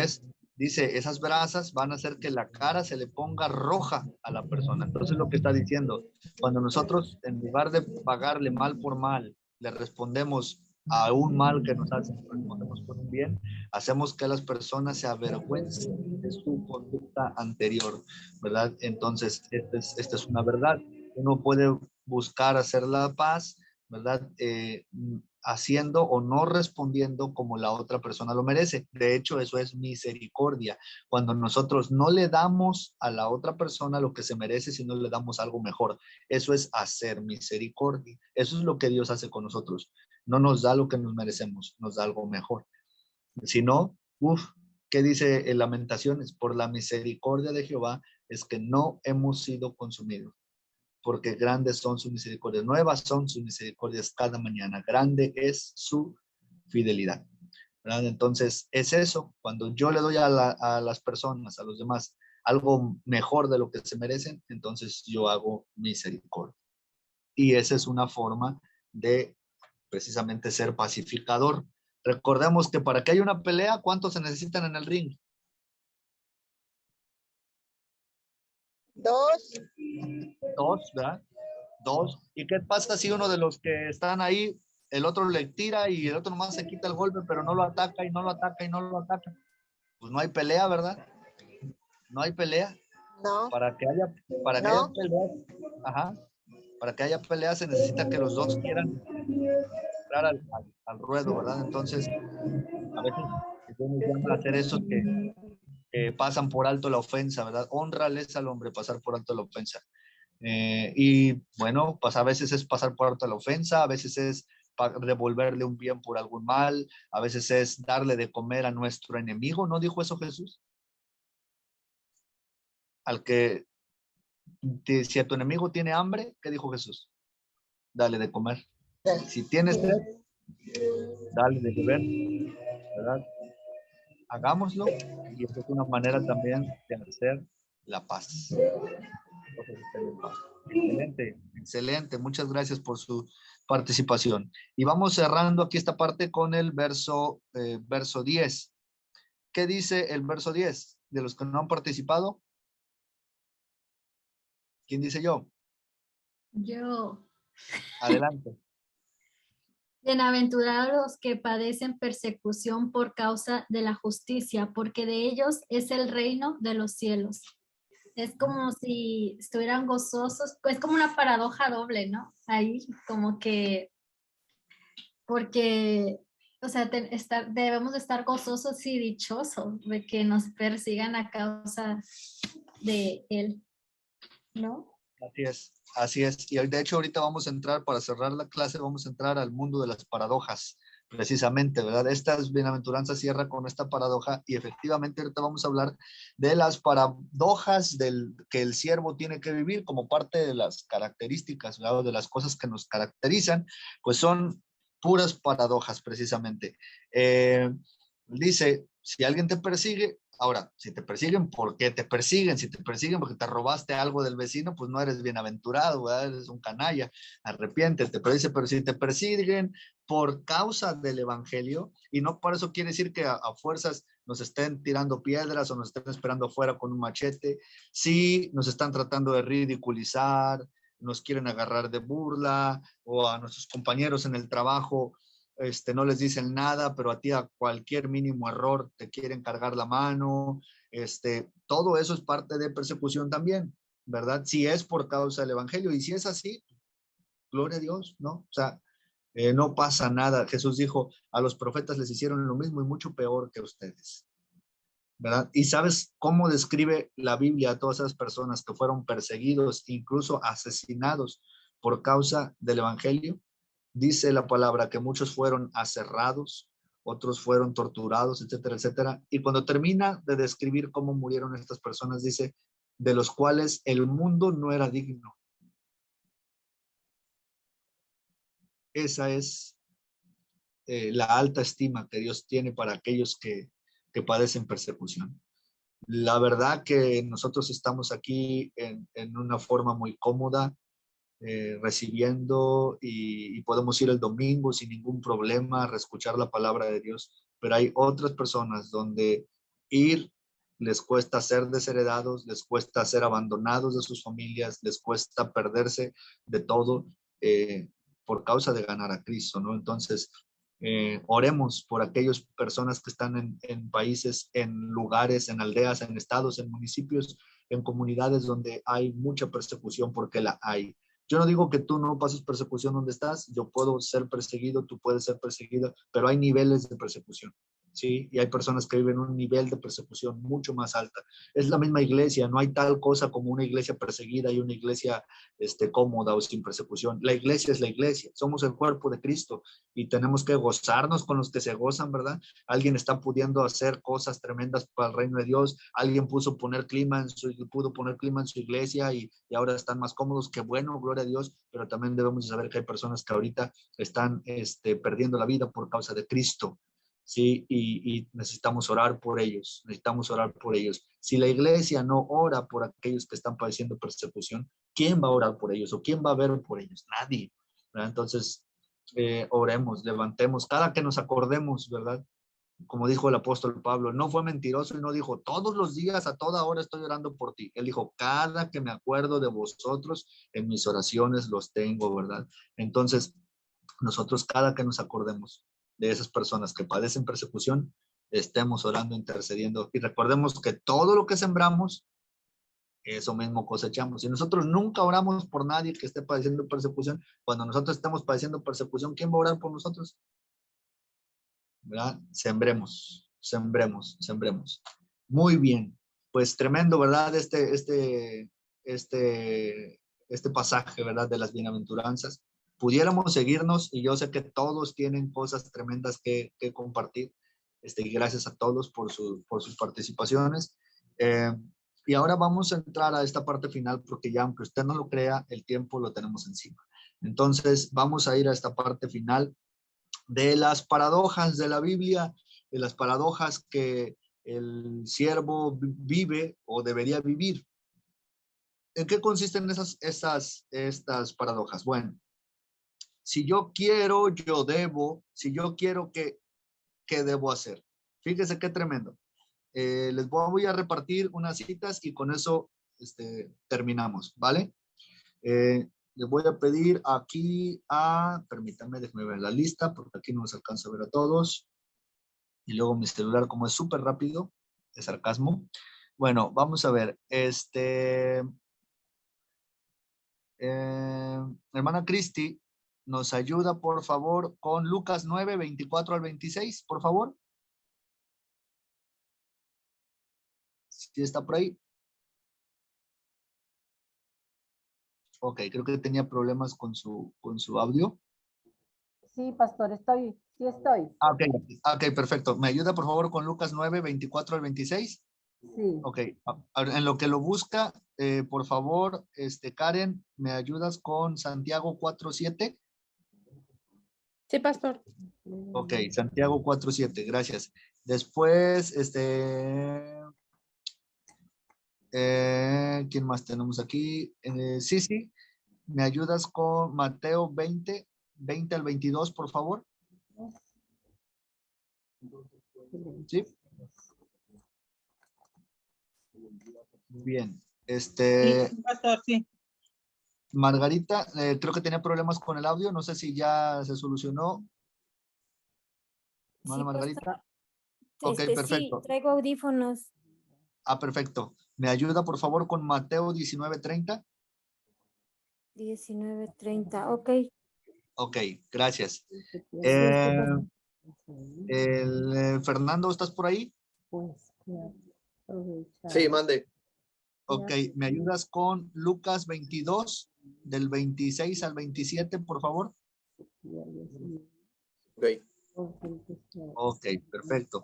dice, esas brasas van a hacer que la cara se le ponga roja a la persona. Entonces lo que está diciendo, cuando nosotros en lugar de pagarle mal por mal, le respondemos a un mal que nos hace, respondemos por un bien, hacemos que las personas se avergüencen de su conducta anterior, ¿verdad? Entonces, esta es una verdad. Uno puede buscar hacer la paz, ¿verdad? Haciendo o no respondiendo como la otra persona lo merece. De hecho, eso es misericordia. Cuando nosotros no le damos a la otra persona lo que se merece, sino le damos algo mejor. Eso es hacer misericordia. Eso es lo que Dios hace con nosotros. No nos da lo que nos merecemos, nos da algo mejor. Si no, ¿qué dice en Lamentaciones? Por la misericordia de Jehová es que no hemos sido consumidos, porque grandes son sus misericordias, nuevas son sus misericordias cada mañana, grande es su fidelidad, ¿verdad? Entonces, es eso, cuando yo le doy a las personas, a los demás, algo mejor de lo que se merecen, entonces yo hago misericordia. Y esa es una forma de precisamente ser pacificador. Recordemos que para que haya una pelea, ¿cuántos se necesitan en el ring? 2. 2, ¿verdad? 2. ¿Y qué pasa si uno de los que están ahí, el otro le tira y el otro nomás se quita el golpe, pero no lo ataca y no lo ataca y no lo ataca? Pues no hay pelea, ¿verdad? No hay pelea. No. Para que haya pelea, para que haya pelea se necesita que los dos quieran entrar al ruedo, ¿verdad? Entonces, a veces nos llama a hacer eso que pasan por alto la ofensa, ¿verdad? Hónrales al hombre pasar por alto la ofensa. Y bueno, pues a veces es pasar por alto la ofensa, a veces es devolverle un bien por algún mal, a veces es darle de comer a nuestro enemigo, ¿no dijo eso Jesús? Si a tu enemigo tiene hambre, ¿qué dijo Jesús? Dale de comer. Si tienes sed, dale de beber, ¿verdad? Hagámoslo, y esta es una manera también de hacer la paz. Excelente, muchas gracias por su participación. Y vamos cerrando aquí esta parte con el verso 10. ¿Qué dice el verso 10? De los que no han participado. ¿Quién dice yo? Yo. Adelante. Bienaventurados los que padecen persecución por causa de la justicia, porque de ellos es el reino de los cielos. Es como si estuvieran gozosos, es como una paradoja doble, ¿no? Ahí, como que, porque, o sea, debemos de estar gozosos y dichosos de que nos persigan a causa de él, ¿no? Así es. Y de hecho ahorita vamos a entrar, para cerrar la clase, vamos a entrar al mundo de las paradojas, precisamente, ¿verdad? Estas bienaventuranzas cierra con esta paradoja y efectivamente ahorita vamos a hablar de las paradojas que el siervo tiene que vivir como parte de las características, ¿verdad? De las cosas que nos caracterizan, pues son puras paradojas precisamente. Dice, si alguien te persigue, ahora, si te persiguen, ¿por qué te persiguen? Si te persiguen porque te robaste algo del vecino, pues no eres bienaventurado, ¿verdad? Eres un canalla, arrepiéntete. Pero dice, pero si te persiguen por causa del evangelio, y no por eso quiere decir que a fuerzas nos estén tirando piedras o nos estén esperando afuera con un machete, sí nos están tratando de ridiculizar, nos quieren agarrar de burla, o a nuestros compañeros en el trabajo no les dicen nada, pero a ti a cualquier mínimo error te quieren cargar la mano, todo eso es parte de persecución también, ¿verdad? Si es por causa del evangelio, y si es así, gloria a Dios, ¿no? O sea, no pasa nada. Jesús dijo, a los profetas les hicieron lo mismo y mucho peor que ustedes, ¿verdad? ¿Y sabes cómo describe la Biblia a todas esas personas que fueron perseguidos, incluso asesinados por causa del evangelio? Dice la palabra que muchos fueron aserrados, otros fueron torturados, etcétera, etcétera. Y cuando termina de describir cómo murieron estas personas, dice, de los cuales el mundo no era digno. Esa es la alta estima que Dios tiene para aquellos que padecen persecución. La verdad que nosotros estamos aquí en una forma muy cómoda, recibiendo y podemos ir el domingo sin ningún problema a reescuchar la palabra de Dios, pero hay otras personas donde ir les cuesta ser desheredados, les cuesta ser abandonados de sus familias, les cuesta perderse de todo por causa de ganar a Cristo, ¿no? Entonces, oremos por aquellas personas que están en países, en lugares, en aldeas, en estados, en municipios, en comunidades donde hay mucha persecución, porque la hay. Yo no digo que tú no pases persecución donde estás, yo puedo ser perseguido, tú puedes ser perseguido, pero hay niveles de persecución, ¿sí? Y hay personas que viven un nivel de persecución mucho más alta. Es la misma iglesia, no hay tal cosa como una iglesia perseguida y una iglesia cómoda o sin persecución. La iglesia es la iglesia, somos el cuerpo de Cristo y tenemos que gozarnos con los que se gozan, ¿verdad? Alguien está pudiendo hacer cosas tremendas para el reino de Dios, alguien pudo poner clima en su iglesia y ahora están más cómodos, qué bueno, gloria a Dios, pero también debemos saber que hay personas que ahorita están perdiendo la vida por causa de Cristo, ¿sí? Y necesitamos orar por ellos, Si la iglesia no ora por aquellos que están padeciendo persecución, ¿quién va a orar por ellos o quién va a ver por ellos? Nadie, ¿verdad? Entonces, oremos, levantemos, cada que nos acordemos, ¿verdad? Como dijo el apóstol Pablo, no fue mentiroso y no dijo, todos los días, a toda hora estoy orando por ti. Él dijo, cada que me acuerdo de vosotros, en mis oraciones los tengo, ¿verdad? Entonces, nosotros cada que nos acordemos de esas personas que padecen persecución, estemos orando, intercediendo y recordemos que todo lo que sembramos, eso mismo cosechamos. Y nosotros nunca oramos por nadie que esté padeciendo persecución. Cuando nosotros estamos padeciendo persecución, ¿quién va a orar por nosotros? ¿Verdad? Sembremos. Muy bien. Pues tremendo, ¿verdad? Este pasaje, ¿verdad? De las bienaventuranzas. Pudiéramos seguirnos y yo sé que todos tienen cosas tremendas que compartir. Y gracias a todos por sus participaciones. Y ahora vamos a entrar a esta parte final porque ya aunque usted no lo crea, el tiempo lo tenemos encima. Entonces vamos a ir a esta parte final de las paradojas de la Biblia, de las paradojas que el siervo vive o debería vivir. ¿En qué consisten estas paradojas? Bueno, si yo quiero, yo debo. Si yo quiero, ¿qué debo hacer? Fíjese qué tremendo. Les voy a repartir unas citas y con eso terminamos, ¿vale? Les voy a pedir aquí permítanme, déjenme ver la lista porque aquí no nos alcanza a ver a todos. Y luego mi celular, como es súper rápido, es sarcasmo. Bueno, vamos a ver. Hermana Cristi, ¿nos ayuda, por favor, con Lucas 9, 24 al 26, por favor? ¿Sí está por ahí? Ok, creo que tenía problemas con su audio. Sí, pastor, sí estoy. Ok, perfecto. ¿Me ayuda por favor con Lucas 9, 24 al 26? Sí. Ok, en lo que lo busca, por favor, Karen, ¿me ayudas con Santiago 4, 7? Sí, pastor. Ok, Santiago 4, 7, gracias. Después, ¿quién más tenemos aquí? Sí, ¿me ayudas con Mateo 20, 20 al 22, por favor? Sí. Bien, Sí, pastor, sí. Margarita, creo que tenía problemas con el audio, no sé si ya se solucionó. Sí, Margarita. Ok, sí, perfecto. traigo audífonos. Perfecto. ¿Me ayuda por favor con Mateo 19:30? 19:30, ok. Ok, gracias. Sí, Fernando, ¿estás por ahí? Sí, mande. Ok, ¿me ayudas con Lucas 22, del 26 al 27, por favor? Ok. Ok, perfecto.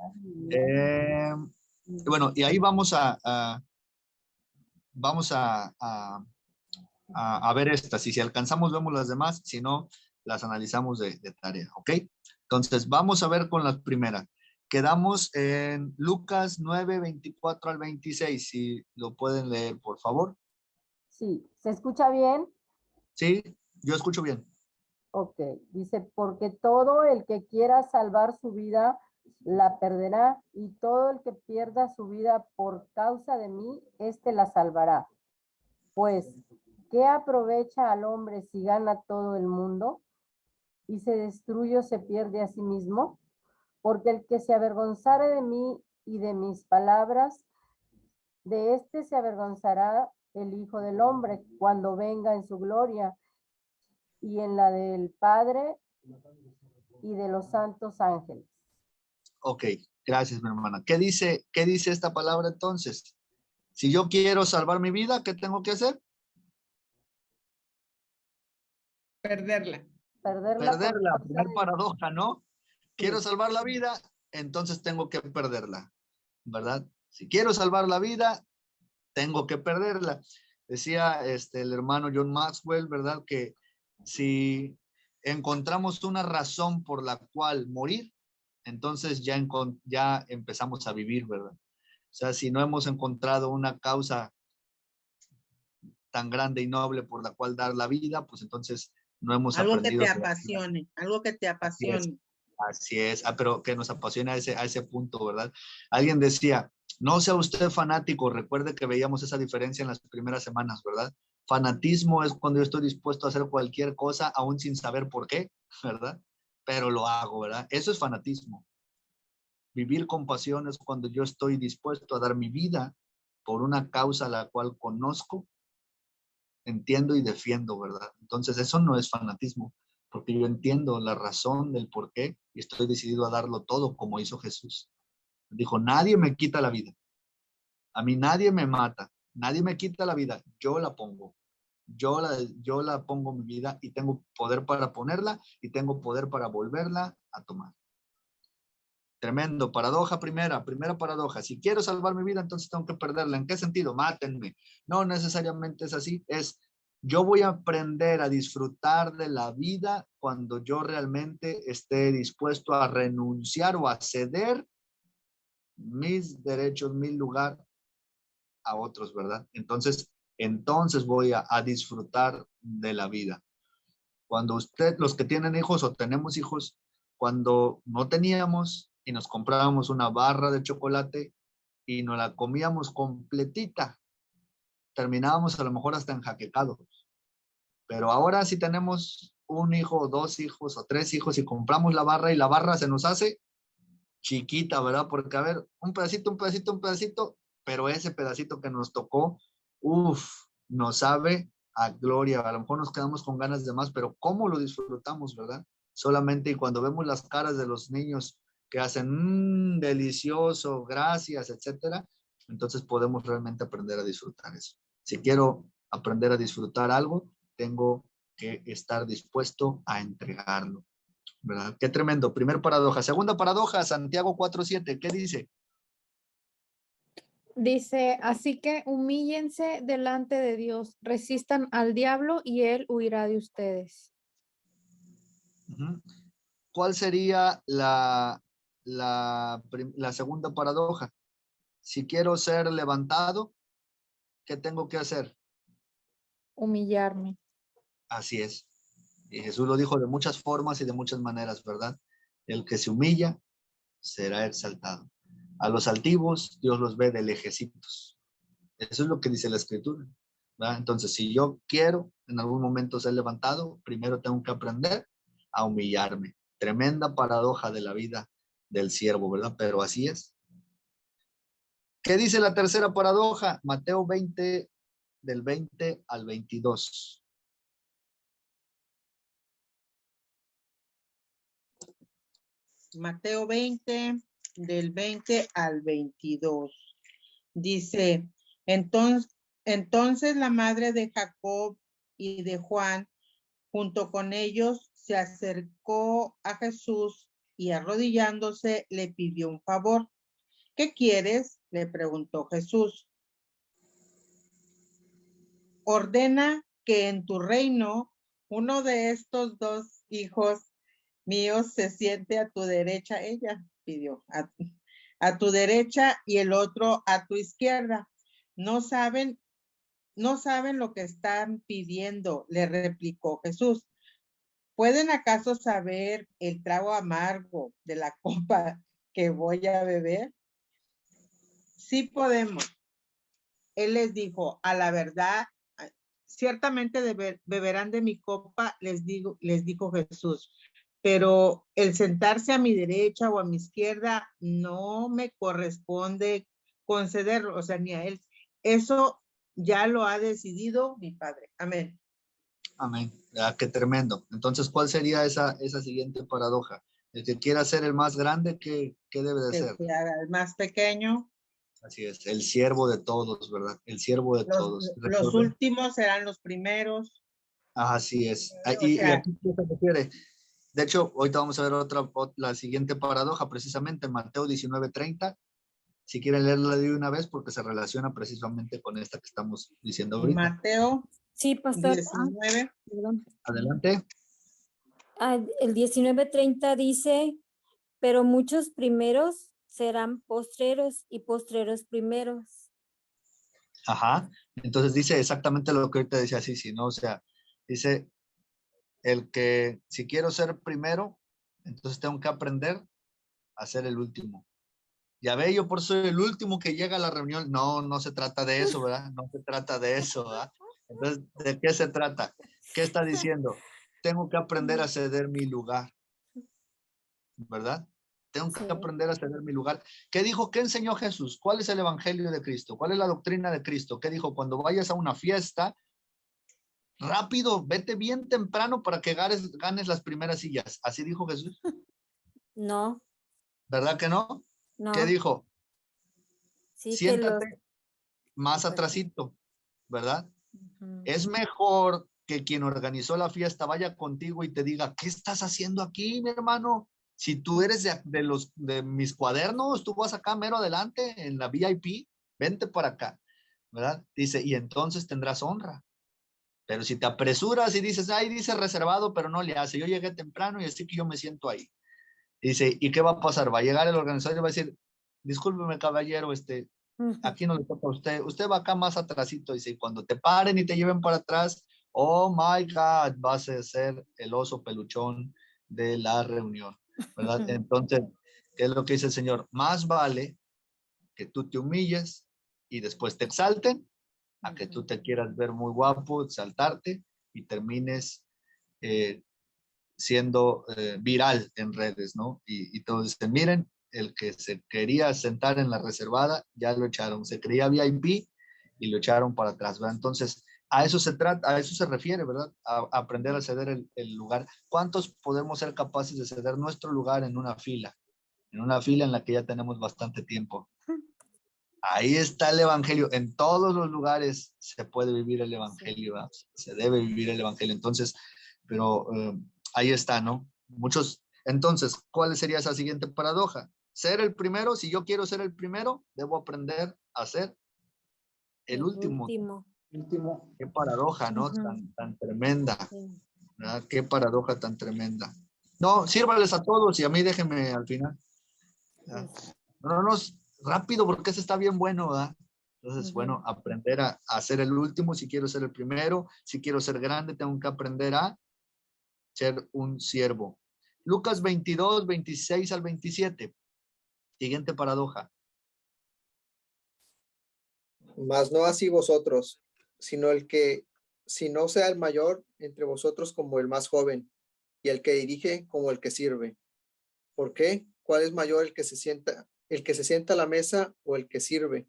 Bueno, y ahí vamos a ver estas. Y si alcanzamos, vemos las demás. Si no, las analizamos de tarea, ¿ok? Entonces, vamos a ver con la primera. Quedamos en Lucas 9, 24 al 26. Si lo pueden leer, por favor. Sí, ¿se escucha bien? Sí, yo escucho bien. Ok, dice, porque todo el que quiera salvar su vida, la perderá, y todo el que pierda su vida por causa de mí, éste la salvará. Pues, ¿qué aprovecha al hombre si gana todo el mundo y se destruye o se pierde a sí mismo? Porque el que se avergonzare de mí y de mis palabras, de éste se avergonzará el Hijo del Hombre cuando venga en su gloria y en la del Padre y de los santos ángeles. Ok, gracias, mi hermana. ¿Qué dice esta palabra entonces? Si yo quiero salvar mi vida, ¿qué tengo que hacer? Perderla. Perderla, primer paradoja, ¿no? Quiero salvar la vida, entonces tengo que perderla, ¿verdad? Si quiero salvar la vida, tengo que perderla. Decía el hermano John Maxwell, ¿verdad? Que si encontramos una razón por la cual morir, entonces ya empezamos a vivir, ¿verdad? O sea, si no hemos encontrado una causa tan grande y noble por la cual dar la vida, pues entonces no hemos Algo aprendido. que te apasione, algo que te apasione. Así es, pero que nos apasiona a ese punto, ¿verdad? Alguien decía, no sea usted fanático, recuerde que veíamos esa diferencia en las primeras semanas, ¿verdad? Fanatismo es cuando yo estoy dispuesto a hacer cualquier cosa, aún sin saber por qué, ¿verdad? Pero lo hago, ¿verdad? Eso es fanatismo. Vivir con pasión es cuando yo estoy dispuesto a dar mi vida por una causa a la cual conozco, entiendo y defiendo, ¿verdad? Entonces eso no es fanatismo, porque yo entiendo la razón del por qué y estoy decidido a darlo todo como hizo Jesús. Dijo, nadie me quita la vida. A mí nadie me mata, nadie me quita la vida, yo la pongo. Yo la pongo mi vida y tengo poder para ponerla y tengo poder para volverla a tomar. Tremendo, paradoja primera paradoja. Si quiero salvar mi vida, entonces tengo que perderla. ¿En qué sentido? Mátenme. No necesariamente es así. Yo voy a aprender a disfrutar de la vida cuando yo realmente esté dispuesto a renunciar o a ceder mis derechos, mi lugar a otros, ¿verdad? Entonces voy a disfrutar de la vida. Cuando los que tienen hijos o tenemos hijos, cuando no teníamos y nos comprábamos una barra de chocolate y nos la comíamos completita, terminábamos a lo mejor hasta enjaquecados. Pero ahora si tenemos un hijo o dos hijos o tres hijos y compramos la barra y la barra se nos hace chiquita, ¿verdad? Porque a ver, un pedacito, pero ese pedacito que nos tocó, nos sabe a gloria. A lo mejor nos quedamos con ganas de más, pero ¿cómo lo disfrutamos, verdad? Solamente y cuando vemos las caras de los niños que hacen, delicioso, gracias, etcétera, entonces podemos realmente aprender a disfrutar eso. Si quiero aprender a disfrutar algo, tengo que estar dispuesto a entregarlo. ¿verdad? Qué tremendo. Primer paradoja. Segunda paradoja, Santiago 4:7. ¿Qué dice? Dice, así que humíllense delante de Dios, resistan al diablo y él huirá de ustedes. ¿Cuál sería la segunda paradoja? Si quiero ser levantado, ¿qué tengo que hacer? Humillarme. Así es. Y Jesús lo dijo de muchas formas y de muchas maneras, ¿verdad? El que se humilla será exaltado. A los altivos Dios los ve de lejecitos. Eso es lo que dice la Escritura, ¿verdad? Entonces, si yo quiero en algún momento ser levantado, primero tengo que aprender a humillarme. Tremenda paradoja de la vida del siervo, ¿verdad? Pero así es. ¿Qué dice la tercera paradoja? Mateo 20, del 20 al 22. Mateo 20, del 20 al 22. Dice, entonces la madre de Jacob y de Juan, junto con ellos, se acercó a Jesús y arrodillándose le pidió un favor. ¿Qué quieres? Le preguntó Jesús. Ordena que en tu reino uno de estos dos hijos míos se siente a tu derecha, ella pidió, a tu derecha y el otro a tu izquierda. No saben lo que están pidiendo, le replicó Jesús. ¿Pueden acaso saber el trago amargo de la copa que voy a beber? Sí podemos. Él les dijo, a la verdad, ciertamente beberán de mi copa, les dijo Jesús. Pero el sentarse a mi derecha o a mi izquierda no me corresponde concederlo, o sea, ni a él. Eso ya lo ha decidido mi Padre. Amén. Amén. Ah, qué tremendo. Entonces, ¿cuál sería esa siguiente paradoja? El que quiera ser el más grande, ¿qué debe de ser? El más pequeño. Así es, el siervo de todos, ¿verdad? El siervo de todos. Los últimos serán los primeros. Así es. Y aquí se refiere. De hecho, ahorita vamos a ver la siguiente paradoja, precisamente en Mateo 19:30. Si quieren leerla de una vez, porque se relaciona precisamente con esta que estamos diciendo ahorita. Mateo. Sí, pastor. 19. Adelante. El 19:30 dice, pero muchos primeros serán postreros y postreros primeros. Ajá. Entonces dice exactamente lo que ahorita decía Sisi, ¿no? O sea, dice el que si quiero ser primero, entonces tengo que aprender a ser el último. Ya ve, yo por ser el último que llega a la reunión. No se trata de eso, ¿verdad? No se trata de eso, ¿verdad? Entonces, ¿de qué se trata? ¿Qué está diciendo? Tengo que aprender a ceder mi lugar, ¿verdad? Tengo que aprender a ceder mi lugar. ¿Qué dijo? ¿Qué enseñó Jesús? ¿Cuál es el evangelio de Cristo? ¿Cuál es la doctrina de Cristo? ¿Qué dijo? Cuando vayas a una fiesta, rápido, vete bien temprano para que ganes las primeras sillas. ¿Así dijo Jesús? No. ¿Verdad que no? No. ¿Qué dijo? Sí, siéntate más atrasito, ¿verdad? Es mejor que quien organizó la fiesta vaya contigo y te diga, ¿qué estás haciendo aquí, mi hermano? Si tú eres de mis cuadernos, tú vas acá mero adelante en la VIP, vente para acá, ¿verdad? Dice, y entonces tendrás honra. Pero si te apresuras y dices, ay, dice reservado, pero no le hace, yo llegué temprano y así que yo me siento ahí. Dice, ¿y qué va a pasar? Va a llegar el organizador y va a decir, discúlpeme, caballero, aquí no le toca a usted va acá más atrasito. Dice, y cuando te paren y te lleven para atrás, oh my God, vas a ser el oso peluchón de la reunión, ¿verdad? Entonces, ¿qué es lo que dice el Señor? Más vale que tú te humilles y después te exalten, a que tú te quieras ver muy guapo, exaltarte y termines siendo viral en redes, ¿no? Y todos dicen, miren, el que se quería sentar en la reservada, ya lo echaron, se creía VIP y lo echaron para atrás, ¿verdad? Entonces, a eso se trata, a eso se refiere, ¿verdad? A aprender a ceder el lugar. ¿Cuántos podemos ser capaces de ceder nuestro lugar en una fila en la que ya tenemos bastante tiempo? Ahí está el evangelio. En todos los lugares se puede vivir el evangelio, ¿verdad? Se debe vivir el evangelio. Entonces, pero ahí está, ¿no? Muchos, entonces, ¿cuál sería esa siguiente paradoja? Ser el primero, si yo quiero ser el primero, debo aprender a ser el último. Último. Qué paradoja, ¿no? Tan tremenda. ¿Verdad? Qué paradoja tan tremenda. No, sírvales a todos y a mí déjenme al final. No, rápido porque ese está bien bueno, ¿verdad? Entonces, bueno, aprender a ser el último si quiero ser el primero. Si quiero ser grande, tengo que aprender a ser un siervo. Lucas 22, 26 al 27. Siguiente paradoja. Mas no así vosotros, sino si no sea el mayor entre vosotros como el más joven, y el que dirige como el que sirve. ¿Por qué? ¿Cuál es mayor el que se sienta a la mesa o el que sirve?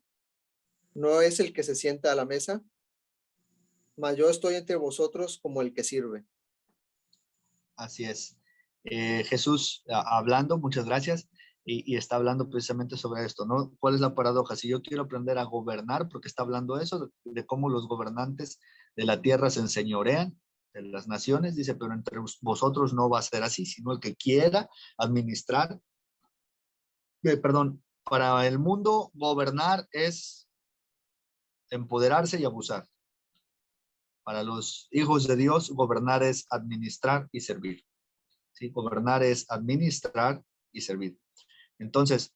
¿No es el que se sienta a la mesa? Mas yo estoy entre vosotros como el que sirve. Así es. Jesús hablando, muchas gracias, y está hablando precisamente sobre esto, ¿no? ¿Cuál es la paradoja? Si yo quiero aprender a gobernar, porque está hablando eso, de cómo los gobernantes de la tierra se enseñorean de las naciones, dice, pero entre vosotros no va a ser así, sino el que quiera administrar. Para el mundo, gobernar es empoderarse y abusar. Para los hijos de Dios, gobernar es administrar y servir. ¿Sí? Gobernar es administrar y servir. Entonces,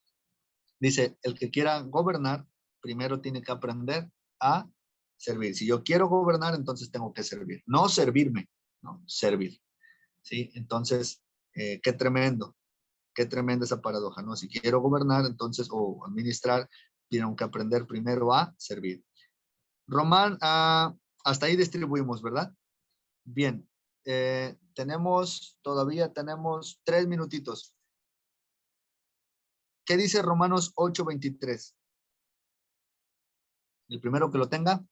dice, el que quiera gobernar, primero tiene que aprender a servir. Si yo quiero gobernar, entonces tengo que servir. No servirme, no, servir. ¿Sí? Entonces, qué tremenda esa paradoja, ¿no? Si quiero gobernar, entonces, o administrar, tengo que aprender primero a servir. Román, hasta ahí distribuimos, ¿verdad? Bien, todavía tenemos 3 minutitos. ¿Qué dice Romanos 8:23? El primero que lo tenga,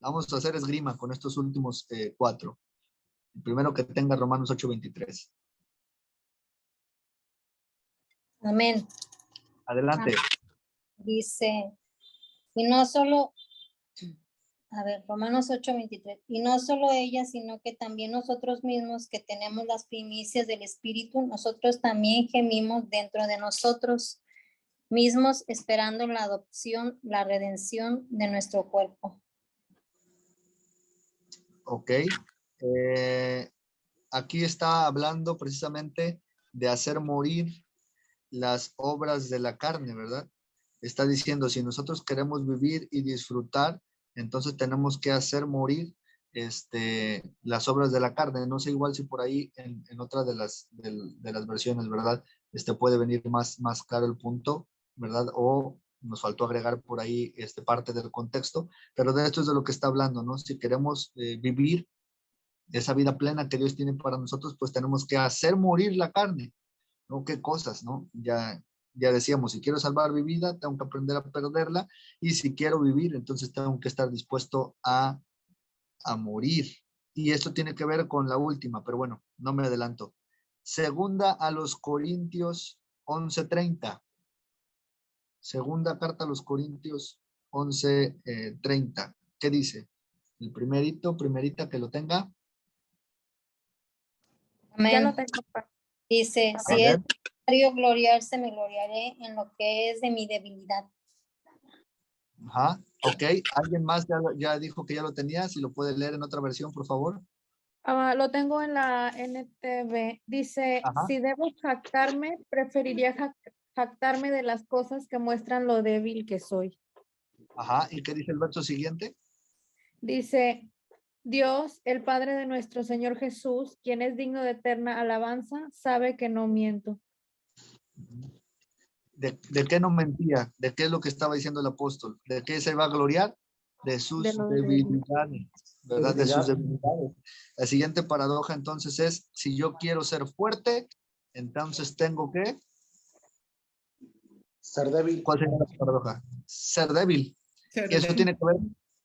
vamos a hacer esgrima con estos últimos 4. El primero que tenga Romanos 8:23. Amén. Adelante. Dice, y no solo, Romanos 8:23, y no solo ella, sino que también nosotros mismos que tenemos las primicias del Espíritu, nosotros también gemimos dentro de nosotros mismos, esperando la adopción, la redención de nuestro cuerpo. Ok. Aquí está hablando precisamente de hacer morir las obras de la carne, ¿verdad? Está diciendo, si nosotros queremos vivir y disfrutar, entonces tenemos que hacer morir las obras de la carne. No sé igual si por ahí en otra de las versiones, ¿verdad? Puede venir más claro el punto, ¿verdad? O nos faltó agregar por ahí parte del contexto, pero de esto es de lo que está hablando, ¿no? Si queremos vivir esa vida plena que Dios tiene para nosotros, pues tenemos que hacer morir la carne, ¿no? ¿Qué cosas, no? Ya decíamos, si quiero salvar mi vida, tengo que aprender a perderla, y si quiero vivir, entonces tengo que estar dispuesto a morir. Y esto tiene que ver con la última, pero bueno, no me adelanto. Segunda a los Corintios 11:30. Segunda carta a los Corintios 11:30. ¿Qué dice? El primerita que lo tenga. Amén. Ya lo tengo. Dice, si es necesario gloriarse, me gloriaré en lo que es de mi debilidad. Ajá, ok. ¿Alguien más ya dijo que ya lo tenía? Si lo puede leer en otra versión, por favor. Lo tengo en la NTV. Dice, si debo jactarme, preferiría jactarme de las cosas que muestran lo débil que soy. Ajá, ¿y qué dice el verso siguiente? Dice, Dios, el Padre de nuestro Señor Jesús, quien es digno de eterna alabanza, sabe que no miento. ¿De qué no mentía? ¿De qué es lo que estaba diciendo el apóstol? ¿De qué se va a gloriar? De sus debilidades, ¿verdad? De sus debilidades. La siguiente paradoja entonces es, si yo quiero ser fuerte, entonces tengo que ser débil. ¿Cuál sería la paradoja? Ser débil. Y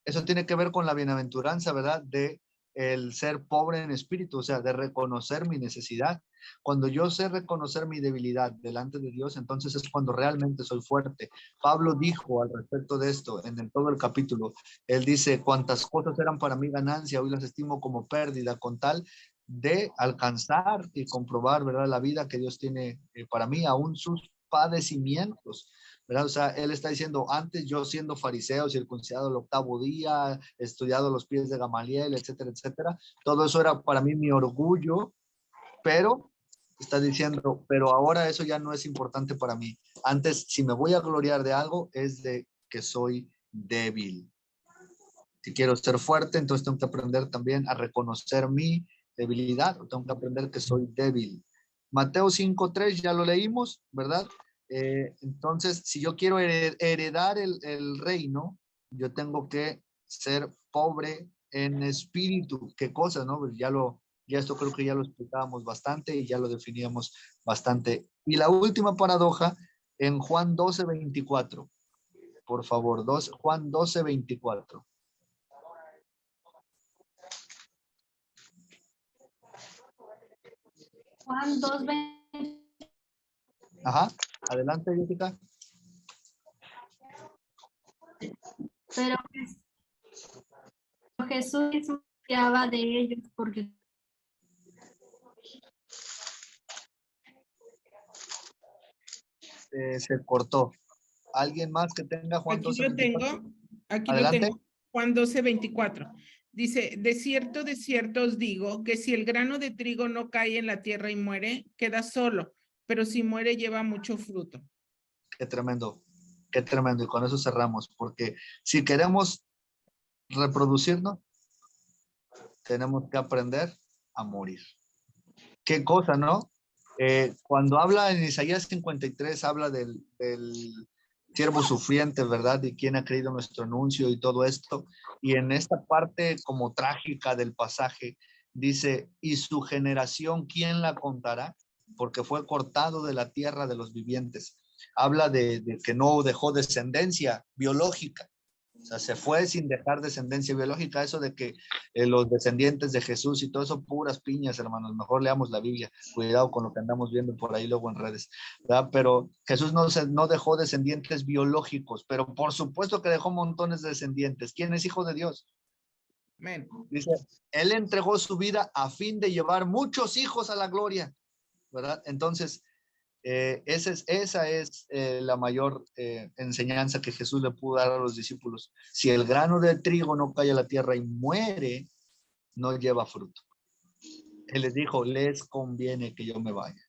eso tiene que ver con la bienaventuranza, ¿verdad? De el ser pobre en espíritu, o sea, de reconocer mi necesidad. Cuando yo sé reconocer mi debilidad delante de Dios, entonces es cuando realmente soy fuerte. Pablo dijo al respecto de esto en todo el capítulo, él dice, cuantas cosas eran para mí ganancia, hoy las estimo como pérdida, con tal de alcanzar y comprobar, ¿verdad? La vida que Dios tiene para mí, aún sus padecimientos, ¿verdad? O sea, él está diciendo, antes yo siendo fariseo, circuncidado el 8º día, estudiado los pies de Gamaliel, etcétera, etcétera, todo eso era para mí mi orgullo, pero está diciendo, pero ahora eso ya no es importante para mí. Antes, si me voy a gloriar de algo, es de que soy débil. Si quiero ser fuerte, entonces tengo que aprender también a reconocer mi debilidad. Tengo que aprender que soy débil. Mateo 5:3 ya lo leímos, ¿verdad? Entonces, si yo quiero heredar el reino, yo tengo que ser pobre en espíritu. ¿Qué cosa, no? Pues ya esto creo que ya lo explicábamos bastante y ya lo definíamos bastante. Y la última paradoja en Juan 12:24. Por favor, Juan 12:24. Juan 2:20. Ajá, adelante, Jessica. Pero Jesús desconfiaba de ellos porque se cortó. ¿Alguien más que tenga Juan 12:24? Aquí Adelante. lo tengo. Juan 12:24. Dice, de cierto os digo que si el grano de trigo no cae en la tierra y muere, queda solo, pero si muere lleva mucho fruto. Qué tremendo, qué tremendo. Y con eso cerramos, porque si queremos reproducirnos, tenemos que aprender a morir. Qué cosa, ¿no? Cuando habla en Isaías 53, habla del siervo sufriente, ¿verdad? Y quién ha creído nuestro anuncio y todo esto. Y en esta parte como trágica del pasaje, dice, ¿y su generación quién la contará? Porque fue cortado de la tierra de los vivientes. Habla de que no dejó descendencia biológica. O sea, se fue sin dejar descendencia biológica. Eso de que los descendientes de Jesús y todo eso, puras piñas, hermanos. Mejor leamos la Biblia. Cuidado con lo que andamos viendo por ahí luego en redes, ¿verdad? Pero Jesús no dejó descendientes biológicos, pero por supuesto que dejó montones de descendientes. ¿Quién es hijo de Dios? Amén. Dice, Él entregó su vida a fin de llevar muchos hijos a la gloria, ¿verdad? Entonces, esa es la mayor enseñanza que Jesús le pudo dar a los discípulos. Si el grano de trigo no cae a la tierra y muere, no lleva fruto. Él les dijo, les conviene que yo me vaya.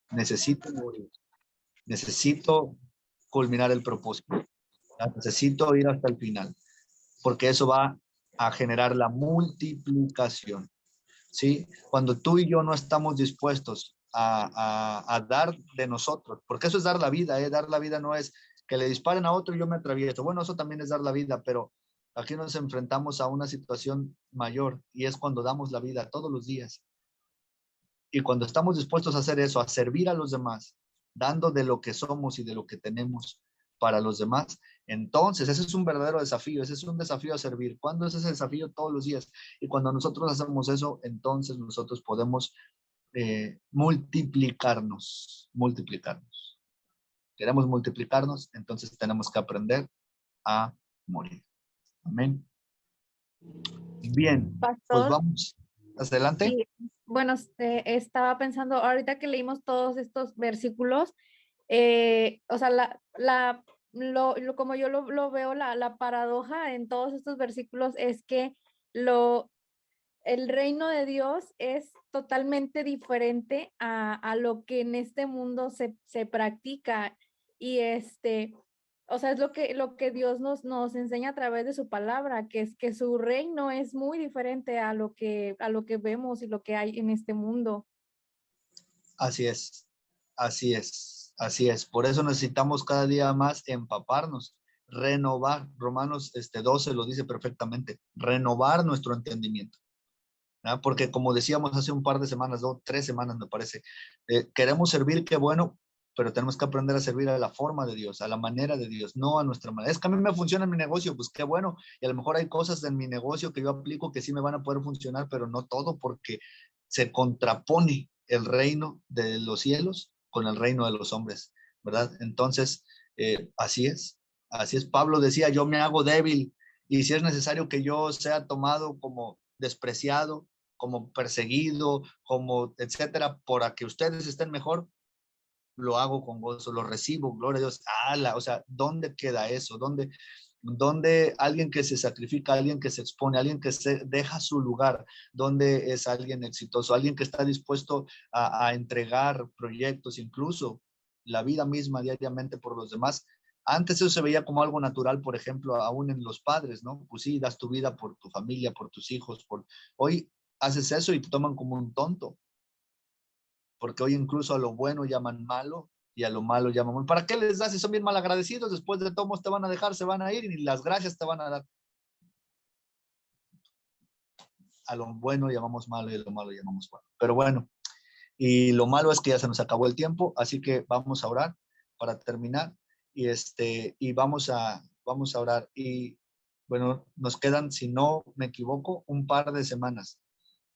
Necesito morir. Necesito culminar el propósito. Necesito ir hasta el final, porque eso va a generar la multiplicación. ¿Sí? Cuando tú y yo no estamos dispuestos a dar de nosotros, porque eso es dar la vida, dar la vida no es que le disparen a otro y yo me atravieso. Bueno, eso también es dar la vida, pero aquí nos enfrentamos a una situación mayor y es cuando damos la vida todos los días. Y cuando estamos dispuestos a hacer eso, a servir a los demás, dando de lo que somos y de lo que tenemos para los demás, entonces ese es un verdadero desafío, ese es un desafío a servir. ¿Cuándo es ese desafío? Todos los días. Y cuando nosotros hacemos eso, entonces nosotros podemos multiplicarnos. Queremos multiplicarnos, entonces tenemos que aprender a morir. Amén. Bien, Pastor, pues vamos. Adelante. Sí, bueno, estaba pensando, ahorita que leímos todos estos versículos, o sea, como yo lo veo, la paradoja en todos estos versículos es que el reino de Dios es totalmente diferente a lo que en este mundo se practica y o sea, es lo que Dios nos enseña a través de su palabra, que es que su reino es muy diferente a lo que vemos y lo que hay en este mundo. Así es, así es, así es. Por eso necesitamos cada día más empaparnos, renovar. Romanos 12 lo dice perfectamente, renovar nuestro entendimiento. ¿Ah? Porque como decíamos hace un par de semanas, 3 semanas me parece, queremos servir, qué bueno, pero tenemos que aprender a servir a la forma de Dios, a la manera de Dios, no a nuestra manera. Es que a mí me funciona en mi negocio, pues qué bueno, y a lo mejor hay cosas en mi negocio que yo aplico que sí me van a poder funcionar, pero no todo, porque se contrapone el reino de los cielos con el reino de los hombres, ¿verdad? Entonces, así es. Pablo decía, yo me hago débil, y si es necesario que yo sea tomado como despreciado, como perseguido, como etcétera, para que ustedes estén mejor, lo hago con gozo, lo recibo, gloria a Dios. ¡Ala! O sea, ¿dónde queda eso? ¿Dónde alguien que se sacrifica, alguien que se expone, alguien que se deja su lugar, dónde es alguien exitoso, alguien que está dispuesto a entregar proyectos, incluso la vida misma diariamente por los demás? Antes eso se veía como algo natural, por ejemplo, aún en los padres, ¿no? Pues sí, das tu vida por tu familia, por tus hijos. Hoy haces eso y te toman como un tonto, porque hoy incluso a lo bueno llaman malo y a lo malo llaman bueno. ¿Para qué les das si son bien malagradecidos? Después de todos te van a dejar, se van a ir y ni las gracias te van a dar. A lo bueno llamamos malo y a lo malo llamamos bueno. Pero bueno, y lo malo es que ya se nos acabó el tiempo, así que vamos a orar para terminar y vamos a orar. Y bueno, nos quedan, si no me equivoco, un par de semanas,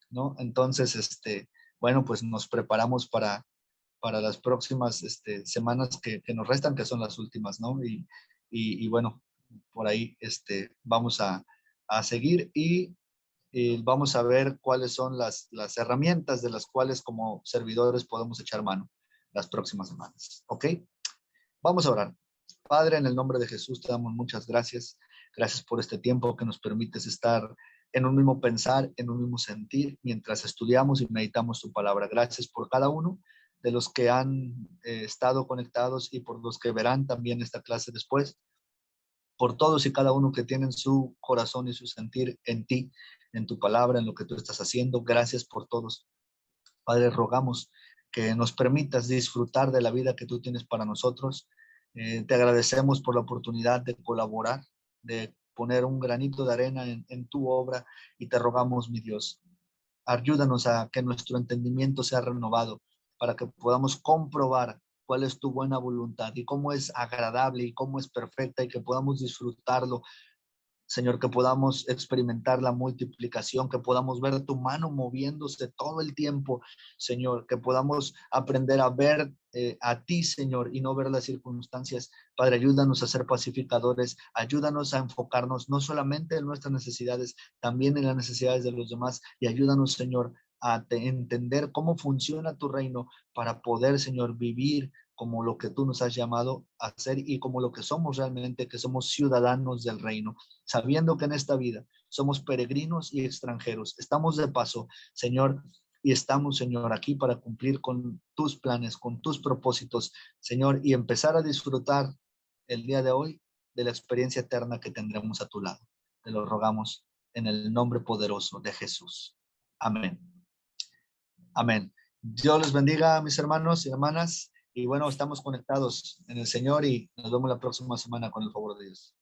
¿no? Entonces, bueno, pues nos preparamos para las próximas semanas que nos restan, que son las últimas, ¿no? Y bueno, por ahí vamos a seguir y vamos a ver cuáles son las herramientas de las cuales como servidores podemos echar mano las próximas semanas, ¿ok? Vamos a orar. Padre, en el nombre de Jesús te damos muchas gracias. Gracias por este tiempo que nos permites estar en un mismo pensar, en un mismo sentir, mientras estudiamos y meditamos tu palabra. Gracias por cada uno de los que han estado conectados y por los que verán también esta clase después, por todos y cada uno que tienen su corazón y su sentir en ti, en tu palabra, en lo que tú estás haciendo. Gracias por todos. Padre, rogamos que nos permitas disfrutar de la vida que tú tienes para nosotros. Te agradecemos por la oportunidad de colaborar, de poner un granito de arena en tu obra, y te rogamos, mi Dios, ayúdanos a que nuestro entendimiento sea renovado para que podamos comprobar cuál es tu buena voluntad y cómo es agradable y cómo es perfecta, y que podamos disfrutarlo, Señor, que podamos experimentar la multiplicación, que podamos ver tu mano moviéndose todo el tiempo, Señor, que podamos aprender a ver a ti, Señor, y no ver las circunstancias. Padre, ayúdanos a ser pacificadores, ayúdanos a enfocarnos no solamente en nuestras necesidades, también en las necesidades de los demás, y ayúdanos, Señor, a entender cómo funciona tu reino para poder, Señor, vivir como lo que tú nos has llamado a hacer y como lo que somos realmente, que somos ciudadanos del reino, sabiendo que en esta vida somos peregrinos y extranjeros. Estamos de paso, Señor, y estamos, Señor, aquí para cumplir con tus planes, con tus propósitos, Señor, y empezar a disfrutar el día de hoy de la experiencia eterna que tendremos a tu lado. Te lo rogamos en el nombre poderoso de Jesús. Amén. Amén. Dios les bendiga, mis hermanos y hermanas. Y bueno, estamos conectados en el Señor y nos vemos la próxima semana con el favor de Dios.